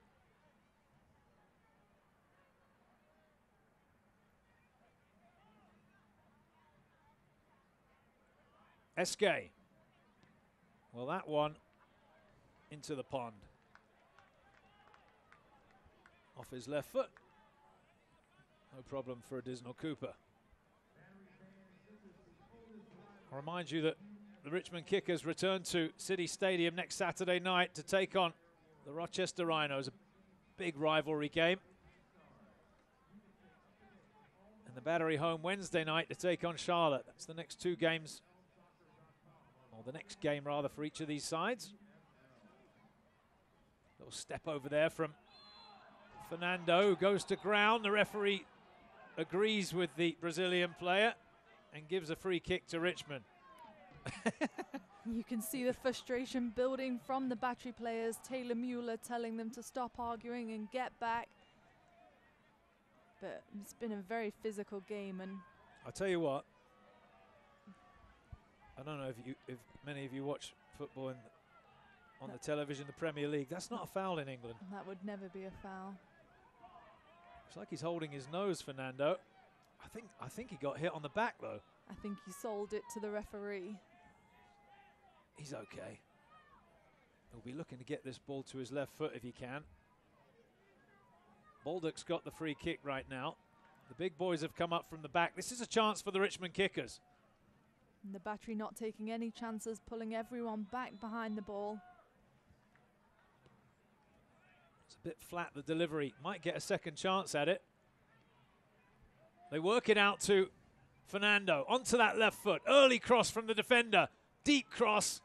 Speaker 1: Eske. Well, that one into the pond. Off his left foot. No problem for Additional Cooper. I'll remind you that the Richmond Kickers return to City Stadium next Saturday night to take on the Rochester Rhinos. A big rivalry game. And the Battery home Wednesday night to take on Charlotte. That's the next 2 games. Or the next game, rather, for each of these sides. Little step over there from Fernando, who goes to ground. The referee agrees with the Brazilian player and gives a free kick to Richmond.
Speaker 2: You can see the frustration building from the Battery players. Taylor Mueller telling them to stop arguing and get back. But it's been a very physical game, and
Speaker 1: I'll tell you what. I don't know if many of you watch football on the television, the Premier League. That's not a foul in England.
Speaker 2: That would never be a foul.
Speaker 1: It's like he's holding his nose, Fernando. I think he got hit on the back, though.
Speaker 2: I think he sold it to the referee.
Speaker 1: He's okay. He'll be looking to get this ball to his left foot if he can. Baldock's got the free kick right now. The big boys have come up from the back. This is a chance for the Richmond Kickers.
Speaker 2: And the Battery not taking any chances, pulling everyone back behind the ball.
Speaker 1: It's a bit flat, the delivery. Might get a second chance at it. They work it out to Fernando. Onto that left foot. Early cross from the defender. Deep cross.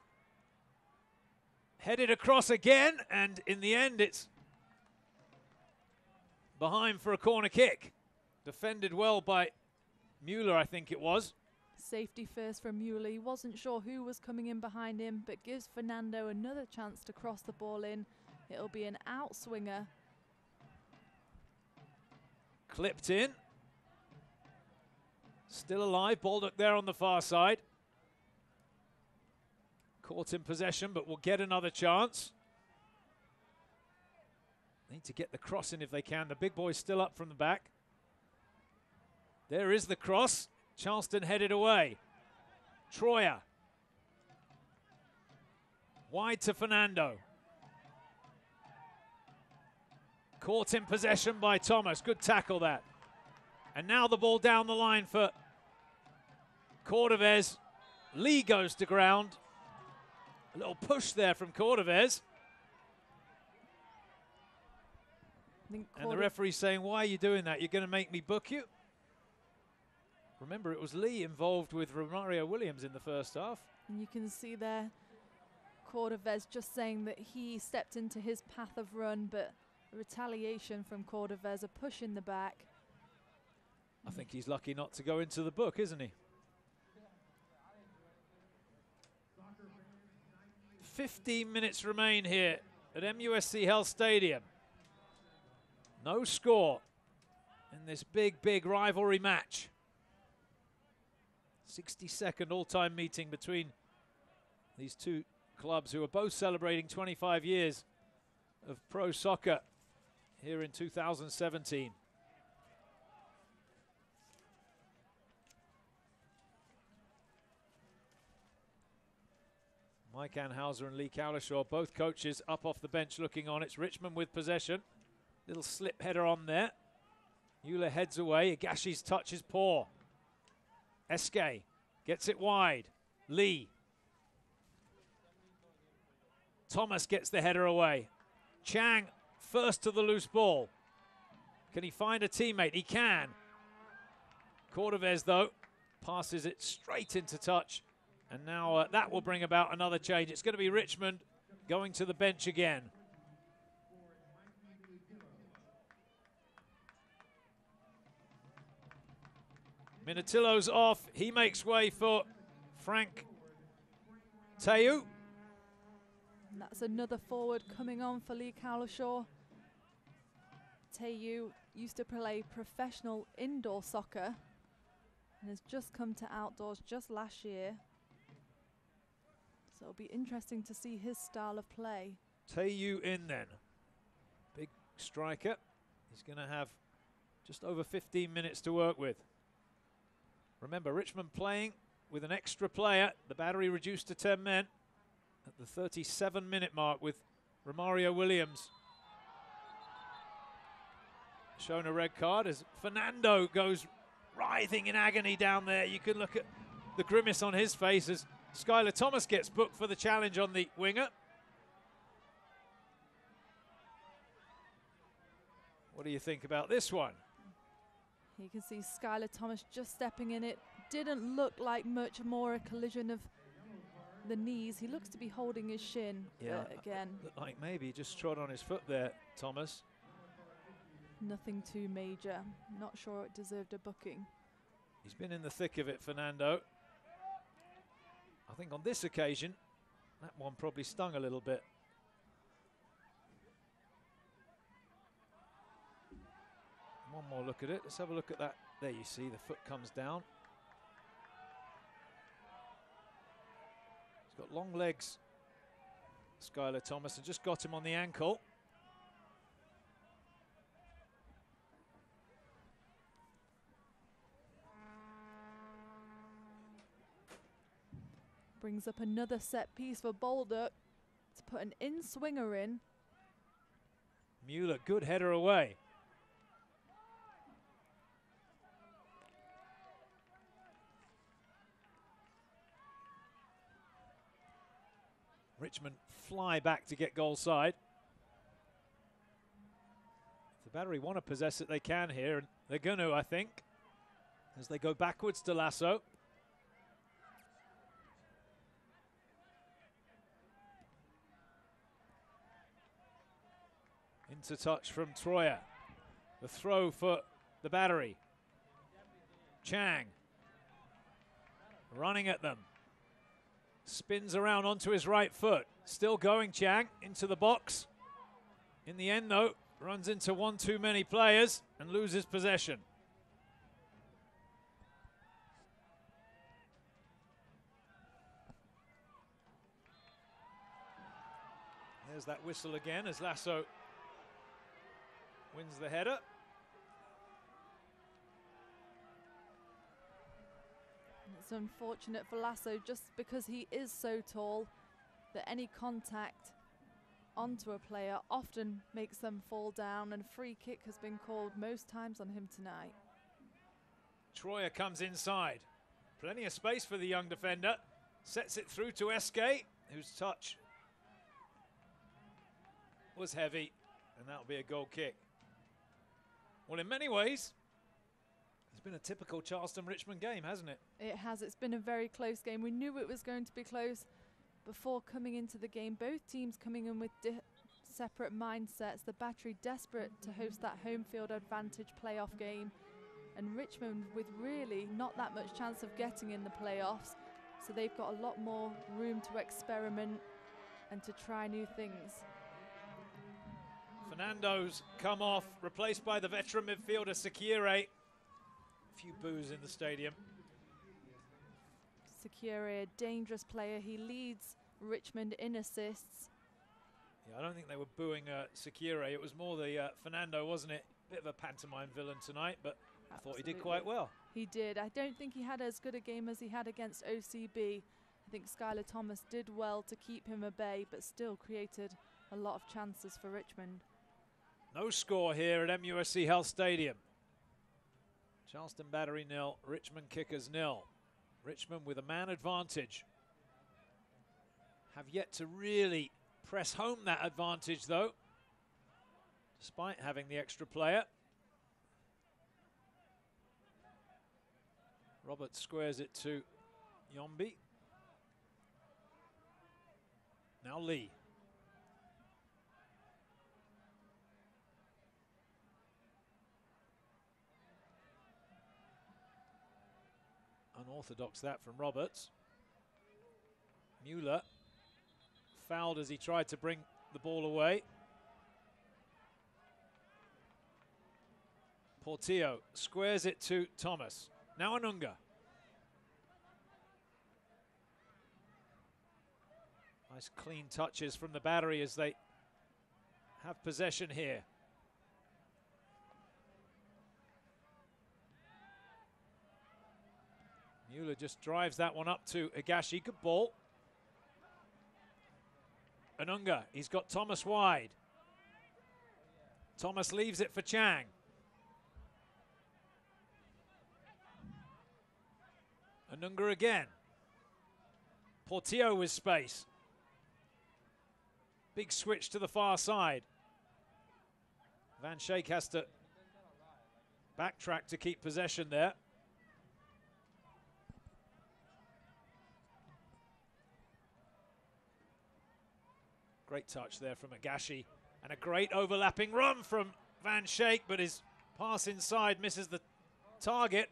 Speaker 1: Headed across again. And in the end, it's behind for a corner kick. Defended well by Mueller, I think it was.
Speaker 2: Safety first from Mueller. He wasn't sure who was coming in behind him, but gives Fernando another chance to cross the ball in. It'll be an outswinger.
Speaker 1: Clipped in. Still alive. Baldock there on the far side. Caught in possession, but will get another chance. Need to get the cross in if they can. The big boy's still up from the back. There is the cross. Charleston headed away. Troyer. Wide to Fernando. Caught in possession by Thomas. Good tackle that. And now the ball down the line for Cordovez. Lee goes to ground. A little push there from Cordovez. And the referee's saying, why are you doing that? You're going to make me book you? Remember, it was Lee involved with Romario Williams in the first half.
Speaker 2: And you can see there Cordovez just saying that he stepped into his path of run, but retaliation from Cordovez, a push in the back.
Speaker 1: I think he's lucky not to go into the book, isn't he? 15 minutes remain here at MUSC Health Stadium. No score in this big rivalry match. 62nd all-time meeting between these two clubs who are both celebrating 25 years of pro soccer here in 2017. Mike Anhauser and Lee Cowlishaw, both coaches up off the bench looking on. It's Richmond with possession. Little slip header on there. Euler heads away. Higashi's touch is poor. Eske gets it wide. Lee. Thomas gets the header away. Chang first to the loose ball. Can he find a teammate? He can. Cordovez, though, passes it straight into touch. And now that will bring about another change. It's going to be Richmond going to the bench again. Minatillo's off. He makes way for Frank Teu.
Speaker 2: And that's another forward coming on for Lee Cowlishaw. Teu used to play professional indoor soccer and has just come to outdoors just last year. So it'll be interesting to see his style of play.
Speaker 1: Teu in then. Big striker. He's going to have just over 15 minutes to work with. Remember, Richmond playing with an extra player. The Battery reduced to 10 men at the 37-minute mark with Romario Williams shown a red card as Fernando goes writhing in agony down there. You can look at the grimace on his face as Skylar Thomas gets booked for the challenge on the winger. What do you think about this one?
Speaker 2: You can see Skylar Thomas just stepping in it. Didn't look like much more a collision of the knees. He looks to be holding his shin.
Speaker 1: Yeah,
Speaker 2: again.
Speaker 1: Looked like maybe he just trod on his foot there, Thomas.
Speaker 2: Nothing too major. Not sure it deserved a booking.
Speaker 1: He's been in the thick of it, Fernando. I think on this occasion, that one probably stung a little bit. One more look at it. Let's have a look at that. There you see the foot comes down. He's got long legs, Skylar Thomas, and just got him on the ankle.
Speaker 2: Brings up another set piece for Baldock to put an in-swinger in.
Speaker 1: Mueller, good header away. Richmond fly back to get goal side. If the Battery want to possess it, they can here, and they're going to, I think, as they go backwards to Lasso. Into touch from Troyer. The throw for the Battery. Chang. running at them. Spins around onto his right foot. Still going, Chang, into the box. In the end, though, runs into one too many players and loses possession. There's that whistle again as Lasso wins the header.
Speaker 2: It's unfortunate for Lasso just because he is so tall that any contact onto a player often makes them fall down, and free kick has been called most times on him tonight.
Speaker 1: Troyer comes inside. Plenty of space for the young defender. Sets it through to Eskay, whose touch was heavy, and that'll be a goal kick. Well, in many ways, it's been a typical Charleston-Richmond game, hasn't it?
Speaker 2: It has. It's been a very close game. We knew it was going to be close before coming into the game. Both teams coming in with separate mindsets. The Battery desperate to host that home field advantage playoff game, and Richmond with really not that much chance of getting in the playoffs. So they've got a lot more room to experiment and to try new things.
Speaker 1: Fernando's come off, replaced by the veteran midfielder Sekire. A few boos in the stadium.
Speaker 2: Sekire, a dangerous player. He leads Richmond in assists.
Speaker 1: Yeah, I don't think they were booing Sekire. It was more the Fernando, wasn't it? Bit of a pantomime villain tonight, but I thought he did quite well.
Speaker 2: He did. I don't think he had as good a game as he had against OCB. I think Skylar Thomas did well to keep him at bay, but still created a lot of chances for Richmond.
Speaker 1: No score here at MUSC Health Stadium. Charleston Battery 0, Richmond Kickers 0. Richmond with a man advantage. Have yet to really press home that advantage though, despite having the extra player. Roberts squares it to Yombi. Now Lee. Unorthodox that from Roberts. Mueller fouled as he tried to bring the ball away. Portillo squares it to Thomas. Now Anunga. Nice clean touches from the Battery as they have possession here. Mueller just drives that one up to Higashi. Good ball. Anunga, he's got Thomas wide. Thomas leaves it for Chang. Anunga again. Portillo with space. Big switch to the far side. Van Schaik has to backtrack to keep possession there. Great touch there from Higashi, and a great overlapping run from Van Schaik, but his pass inside misses the target,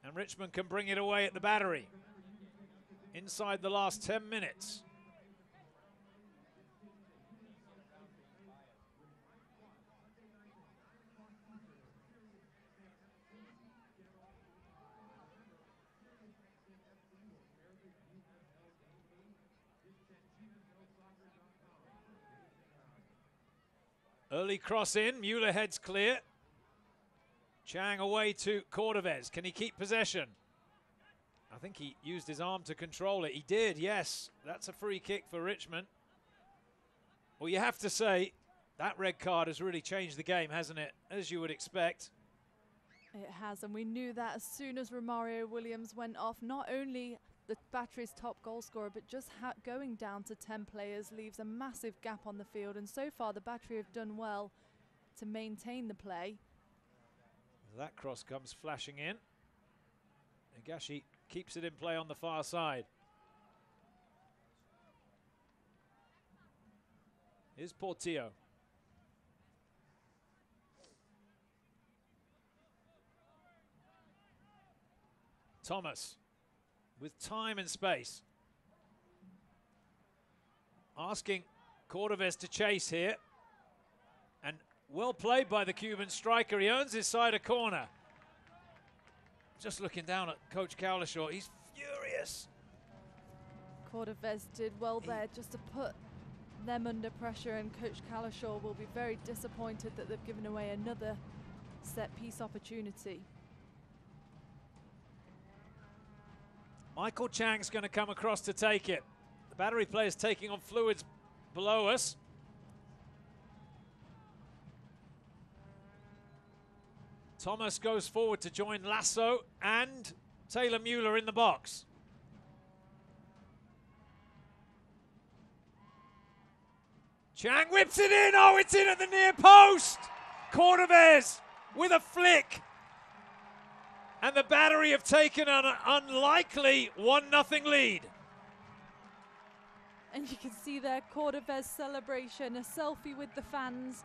Speaker 1: and Richmond can bring it away at the Battery inside the last 10 minutes. Early cross in, Mueller heads clear. Chang away to Cordovez. Can he keep possession? I think he used his arm to control it. He did, yes. That's a free kick for Richmond. Well, you have to say, that red card has really changed the game, hasn't it? As you would expect.
Speaker 2: It has, and we knew that as soon as Romario Williams went off. Not only the Battery's top goal scorer, but just going down to 10 players leaves a massive gap on the field, and so far the Battery have done well to maintain the play.
Speaker 1: That cross comes flashing in. Higashi keeps it in play on the far side. Here's Portillo. Thomas. with time and space. Asking Cordovez to chase here. And well played by the Cuban striker. He earns his side a corner. Just looking down at Coach Cowlishaw, he's furious.
Speaker 2: Cordovez did well there just to put them under pressure, and Coach Cowlishaw will be very disappointed that they've given away another set-piece opportunity.
Speaker 1: Michael Chang's going to come across to take it. The Battery players taking on fluids below us. Thomas goes forward to join Lasso and Taylor Mueller in the box. Chang whips it in. Oh, it's in at the near post. Cordovez with a flick. And the Battery have taken an unlikely 1-0 lead.
Speaker 2: And you can see there Cordovez celebration, a selfie with the fans.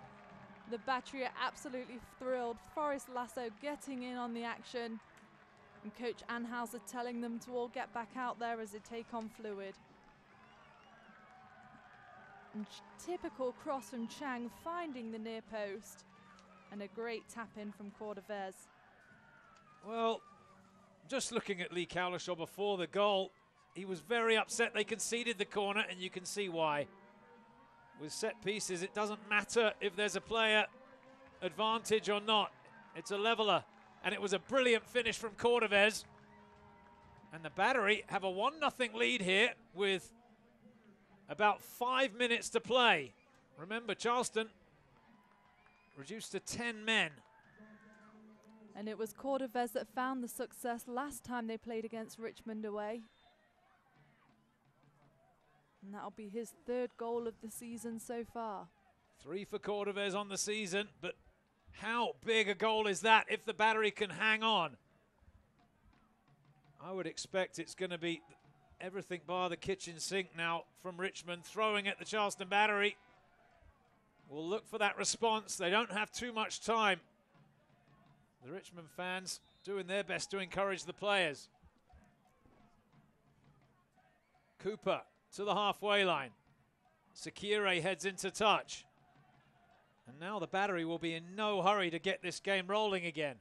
Speaker 2: The Battery are absolutely thrilled. Forrest Lasso getting in on the action. And Coach Anhauser telling them to all get back out there as they take on fluid. And typical cross from Chang finding the near post. And a great tap in from Cordovez.
Speaker 1: Well, just looking at Lee Cowlishaw before the goal, he was very upset they conceded the corner, and you can see why. With set pieces, it doesn't matter if there's a player advantage or not. It's a leveler, and it was a brilliant finish from Cordovez. And the Battery have a 1-0 lead here with about 5 minutes to play. Remember, Charleston reduced to 10 men.
Speaker 2: And it was Cordovez that found the success last time they played against Richmond away. And that'll be his 3rd goal of the season so far.
Speaker 1: 3 for Cordovez on the season, but how big a goal is that if the Battery can hang on? I would expect it's going to be everything bar the kitchen sink now from Richmond, throwing at the Charleston Battery. We'll look for that response. They don't have too much time. The Richmond fans doing their best to encourage the players. Cooper to the halfway line. Sekire heads into touch. And now the Battery will be in no hurry to get this game rolling again.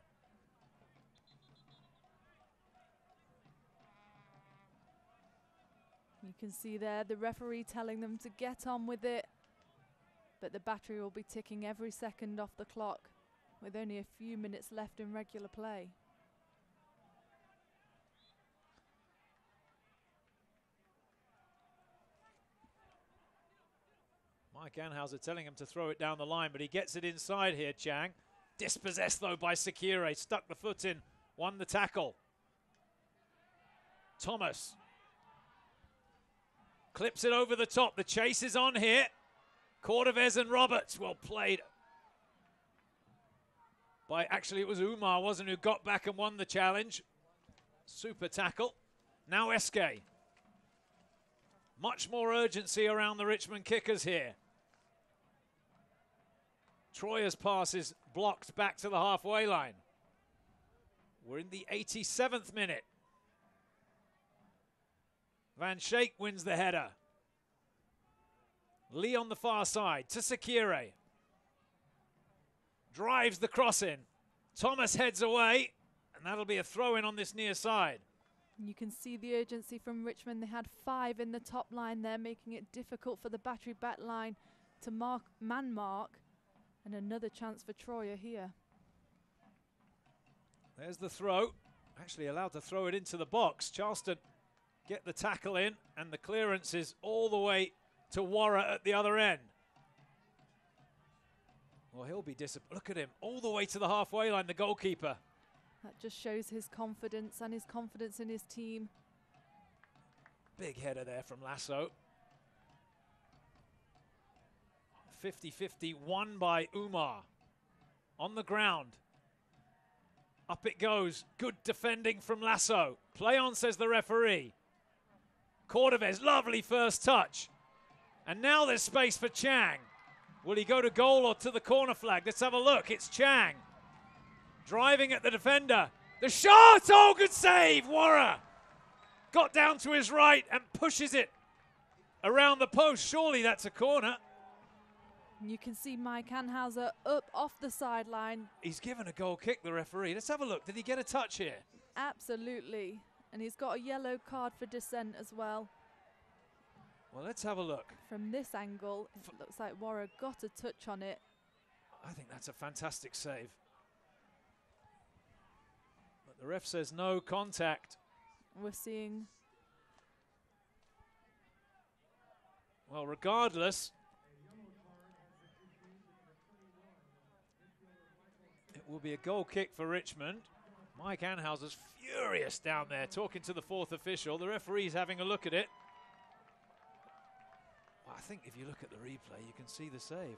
Speaker 2: You can see there the referee telling them to get on with it. But the Battery will be ticking every second off the clock with only a few minutes left in regular play.
Speaker 1: Mike Anhauser telling him to throw it down the line, but he gets it inside here, Chang. Dispossessed, though, by Sekire. Stuck the foot in, won the tackle. Thomas clips it over the top. The chase is on here. Cordovez and Roberts, well played. Actually, it was Umar, wasn't it, who got back and won the challenge. Super tackle. Now Eske. Much more urgency around the Richmond Kickers here. Troyer's pass is blocked back to the halfway line. We're in the 87th minute. Van Schaik wins the header. Lee on the far side to Sekire. Drives the cross in. Thomas heads away, and that'll be a throw-in on this near side.
Speaker 2: You can see the urgency from Richmond. They had 5 in the top line there, making it difficult for the Battery back line to man mark. And another chance for Troyer here.
Speaker 1: There's the throw. Actually allowed to throw it into the box. Charleston get the tackle in, and the clearance is all the way to Warra at the other end. Well, he'll be disappointed. Look at him, all the way to the halfway line, the goalkeeper.
Speaker 2: That just shows his confidence and his confidence in his team.
Speaker 1: Big header there from Lasso. 50-50 won by Umar. On the ground. Up it goes. Good defending from Lasso. Play on, says the referee. Cordovez, lovely first touch. And now there's space for Chang. Will he go to goal or to the corner flag? Let's have a look. It's Chang. Driving at the defender. The shot! Oh, good save, Warra. got down to his right and pushes it around the post. Surely that's a corner.
Speaker 2: You can see Mike Anhauser up off the sideline.
Speaker 1: He's given a goal kick, the referee. Let's have a look. Did he get a touch here?
Speaker 2: Absolutely. And he's got a yellow card for dissent as well.
Speaker 1: Well, let's have a look.
Speaker 2: From this angle, it looks like Warra got a touch on it.
Speaker 1: I think that's a fantastic save. But the ref says no contact.
Speaker 2: We're seeing...
Speaker 1: Well, regardless, it will be a goal kick for Richmond. Mike Anhauser's furious down there, talking to the fourth official. The referee's having a look at it. Well, I think if you look at the replay, you can see the save.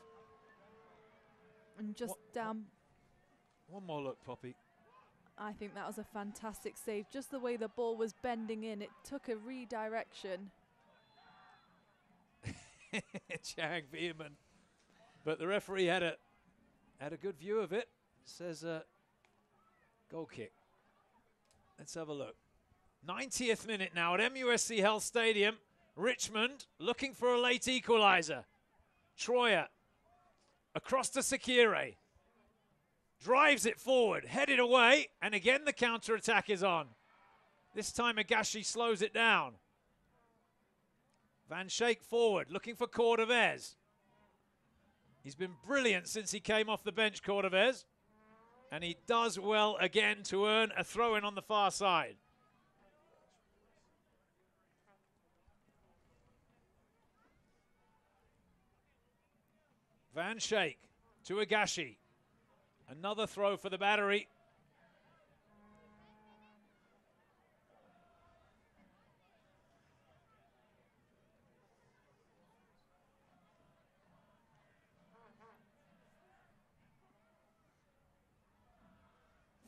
Speaker 2: And just down...
Speaker 1: One more look, Poppy.
Speaker 2: I think that was a fantastic save. Just the way the ball was bending in, it took a redirection.
Speaker 1: Chang vehement. But the referee had a good view of it. Says goal kick. Let's have a look. 90th minute now at MUSC Health Stadium. Richmond looking for a late equaliser. Troyer across to Sekire. Drives it forward, headed away, and again the counter-attack is on. This time Agashi slows it down. Van Schaik forward, looking for Cordovez. He's been brilliant since he came off the bench, Cordovez. And he does well again to earn a throw-in on the far side. Van Schaik to Agashi. Another throw for the Battery.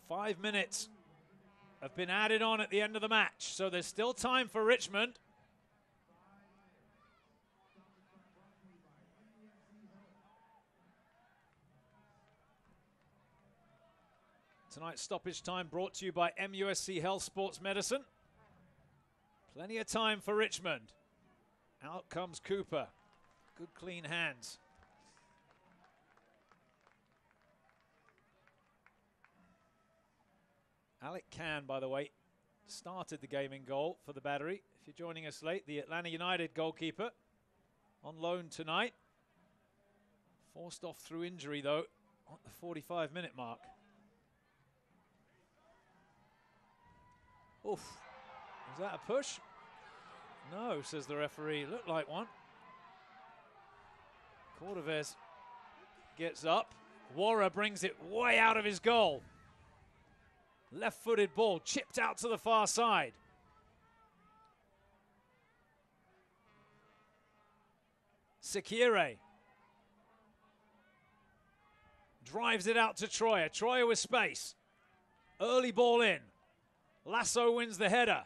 Speaker 1: Five minutes have been added on at the end of the match, so there's still time for Richmond. Tonight's stoppage time brought to you by MUSC Health Sports Medicine. Plenty of time for Richmond. Out comes Cooper. Good clean hands. Alec Can, by the way, started the game in goal for the Battery. If you're joining us late, the Atlanta United goalkeeper on loan tonight. Forced off through injury, though, at the 45-minute mark. Oof. Was that a push? No, says the referee. Looked like one. Cordovez gets up. Warra brings it way out of his goal. Left-footed ball chipped out to the far side. Sekire drives it out to Troyer. Troyer with space. Early ball in. Lasso wins the header.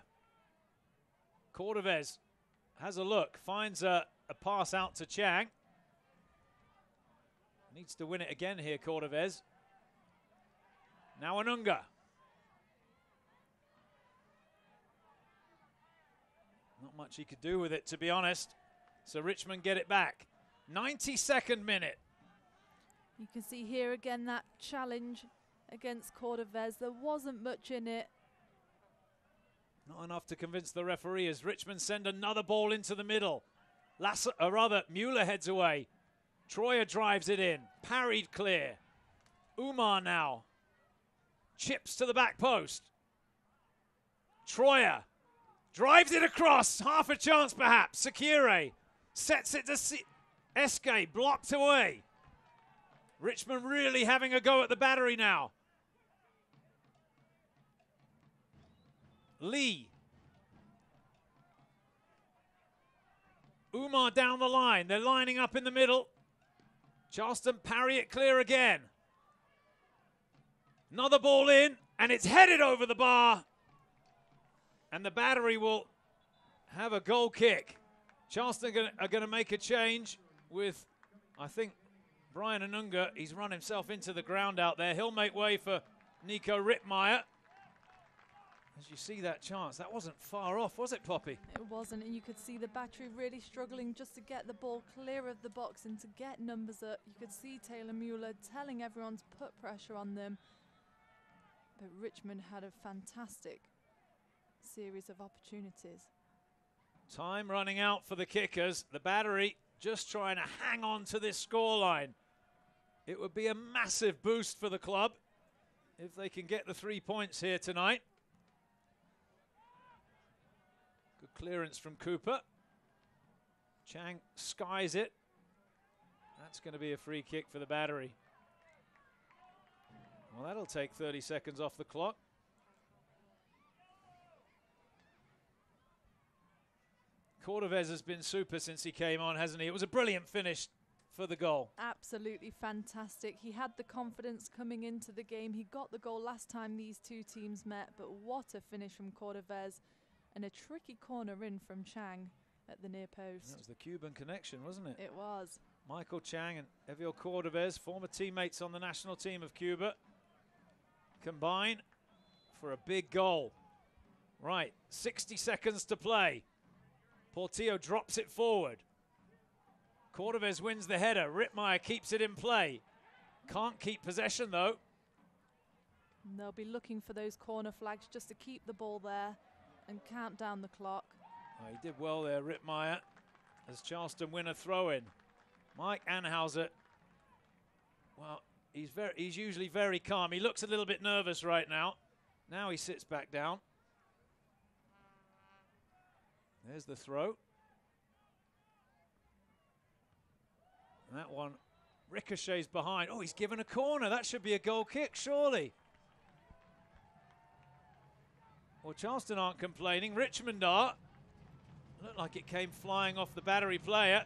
Speaker 1: Cordovez has a look, finds a pass out to Chang. Needs to win it again here, Cordovez. Now Anunga. Not much he could do with it, to be honest. So Richmond get it back. 92nd minute.
Speaker 2: You can see here again that challenge against Cordovez. There wasn't much in it.
Speaker 1: Not enough to convince the referee as Richmond send another ball into the middle. Mueller heads away. Troyer drives it in. Parried clear. Umar now. Chips to the back post. Troyer drives it across. Half a chance perhaps. Sekire sets it to Eske. Blocked away. Richmond really having a go at the Battery now. Lee. Umar down the line. They're lining up in the middle. Charleston parry it clear again. Another ball in, and it's headed over the bar. And the Battery will have a goal kick. Charleston are going to make a change with, I think, Brian Anunga. He's run himself into the ground out there. He'll make way for Nico Rittmeyer, As you see that chance, that wasn't far off, was it, Poppy?
Speaker 2: It wasn't, and you could see the Battery really struggling just to get the ball clear of the box and to get numbers up. You could see Taylor Mueller telling everyone to put pressure on them. But Richmond had a fantastic series of opportunities.
Speaker 1: Time running out for the Kickers. The Battery just trying to hang on to this scoreline. It would be a massive boost for the club if they can get the 3 points here tonight. Good clearance from Cooper. Chang skies it. That's going to be a free kick for the Battery. Well, that'll take 30 seconds off the clock. Cordovez has been super since he came on, hasn't he? It was a brilliant finish for the goal.
Speaker 2: Absolutely fantastic. He had the confidence coming into the game. He got the goal last time these two teams met, but what a finish from Cordovez. And a tricky corner in from Chang at the near post.
Speaker 1: That was the Cuban connection, wasn't it?
Speaker 2: It was.
Speaker 1: Michael Chang and Eviel Cordovez, former teammates on the national team of Cuba, combine for a big goal. Right, 60 seconds to play. Portillo drops it forward. Cordovez wins the header. Rittmeyer keeps it in play. Can't keep possession, though.
Speaker 2: And they'll be looking for those corner flags just to keep the ball there and count down the clock.
Speaker 1: Oh, he did well there, Rittmeyer, as Charleston win a throw-in. Mike Anhauser, well, he's usually very calm. He looks a little bit nervous right now. Now he sits back down. There's the throw. And that one ricochets behind. Oh, he's given a corner. That should be a goal kick, surely. Well, Charleston aren't complaining. Richmond are. Looked like it came flying off the Battery player.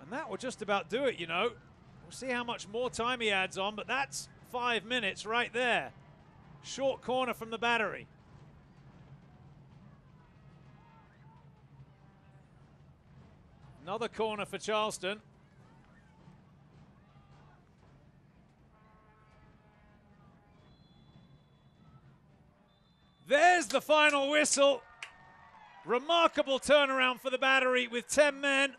Speaker 1: And that will just about do it, you know. We'll see how much more time he adds on, but that's 5 minutes right there. Short corner from the Battery. Another corner for Charleston. There's the final whistle. Remarkable turnaround for the Battery with 10 men.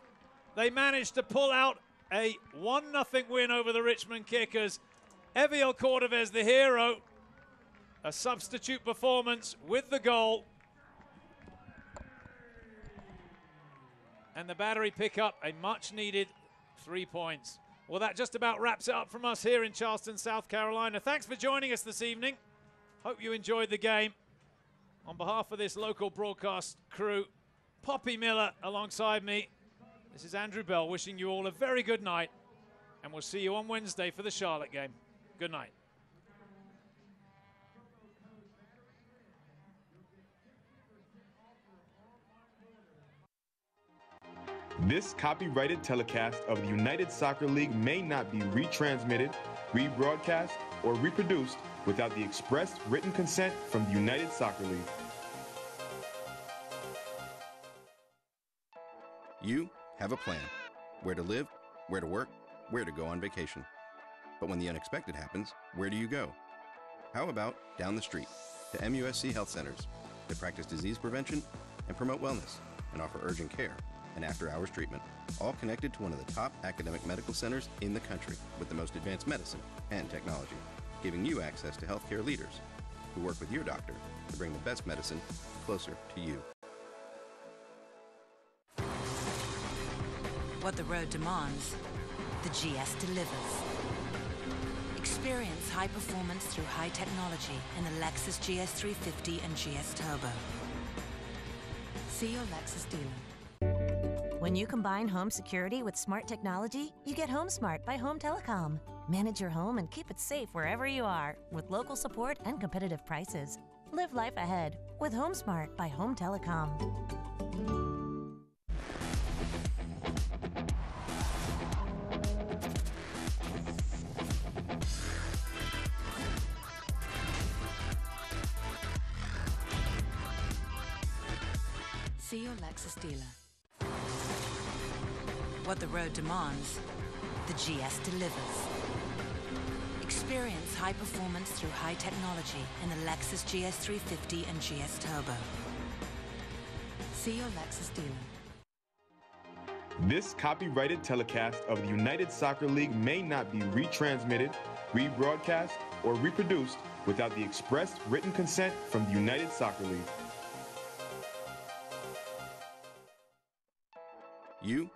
Speaker 1: They managed to pull out a 1-0 win over the Richmond Kickers. Eviel Cordovez, the hero. A substitute performance with the goal. And the Battery pick up a much-needed 3 points. Well, that just about wraps it up from us here in Charleston, South Carolina. Thanks for joining us this evening. Hope you enjoyed the game. On behalf of this local broadcast crew, Poppy Miller alongside me, this is Andrew Bell wishing you all a very good night, and we'll see you on Wednesday for the Charlotte game. Good night.
Speaker 7: This copyrighted telecast of the United Soccer League may not be retransmitted, rebroadcast, or reproduced without the express written consent from the United Soccer League.
Speaker 5: You have a plan. Where to live, where to work, where to go on vacation. But when the unexpected happens, where do you go? How about down the street to MUSC Health Centers? They practice disease prevention and promote wellness and offer urgent care and after-hours treatment, all connected to one of the top academic medical centers in the country with the most advanced medicine and technology, giving you access to healthcare leaders who work with your doctor to bring the best medicine closer to you.
Speaker 4: What the road demands, the GS delivers. Experience high performance through high technology in the Lexus GS 350 and GS Turbo. See your Lexus dealer.
Speaker 22: When you combine home security with smart technology, you get Home Smart by Home Telecom. Manage your home and keep it safe wherever you are with local support and competitive prices. Live life ahead with Home Smart by Home Telecom.
Speaker 4: See your Lexus dealer. What the road demands, the GS delivers. Experience high performance through high technology in the Lexus GS350 and GS Turbo. See your Lexus dealer.
Speaker 7: This copyrighted telecast of the United Soccer League may not be retransmitted, rebroadcast, or reproduced without the express written consent from the United Soccer League.
Speaker 5: You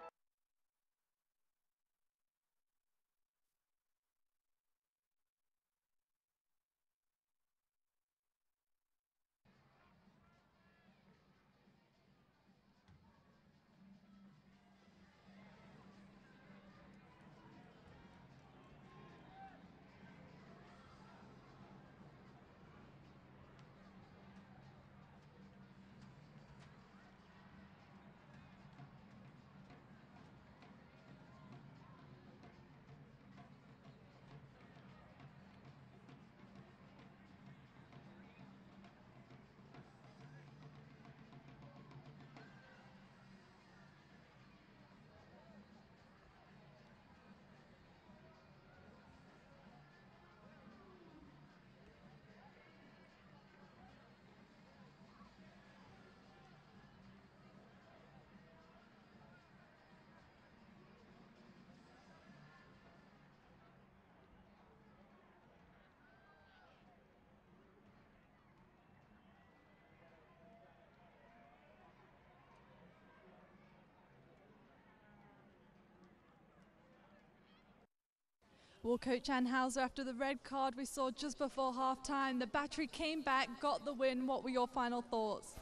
Speaker 2: Well, Coach Anhauser, after the red card we saw just before half-time, the Battery came back, got the win. What were your final thoughts?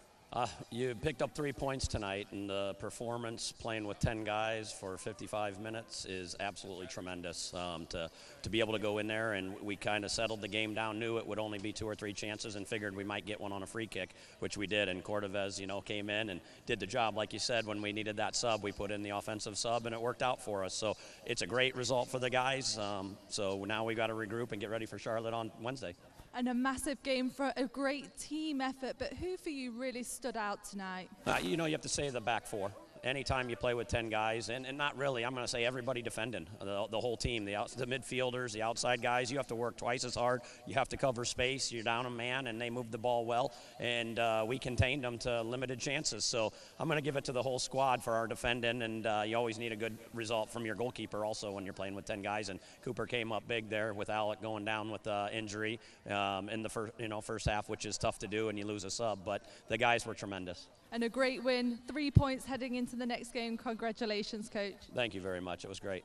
Speaker 21: You picked up 3 points tonight, and the performance playing with 10 guys for 55 minutes is absolutely tremendous. To be able to go in there, and we kind of settled the game down, knew it would only be 2 or 3 chances, and figured we might get one on a free kick, which we did. And Cordovez, came in and did the job. Like you said, when we needed that sub, we put in the offensive sub, and it worked out for us. So it's a great result for the guys. So now we got to regroup and get ready for Charlotte on Wednesday.
Speaker 2: And a massive game for a great team effort, but who for you really stood out tonight?
Speaker 21: You have to say the back four. Anytime you play with 10 guys, and not really, I'm going to say everybody defending, the whole team, the midfielders, the outside guys, you have to work twice as hard. You have to cover space. You're down a man, and they moved the ball well, and we contained them to limited chances. So I'm going to give it to the whole squad for our defending, and you always need a good result from your goalkeeper also when you're playing with 10 guys, and Cooper came up big there with Alec going down with injury in the first half, which is tough to do, and you lose a sub, but the guys were tremendous.
Speaker 2: And a great win, 3 points heading into the next game. Congratulations, Coach.
Speaker 21: Thank you very much. It was great.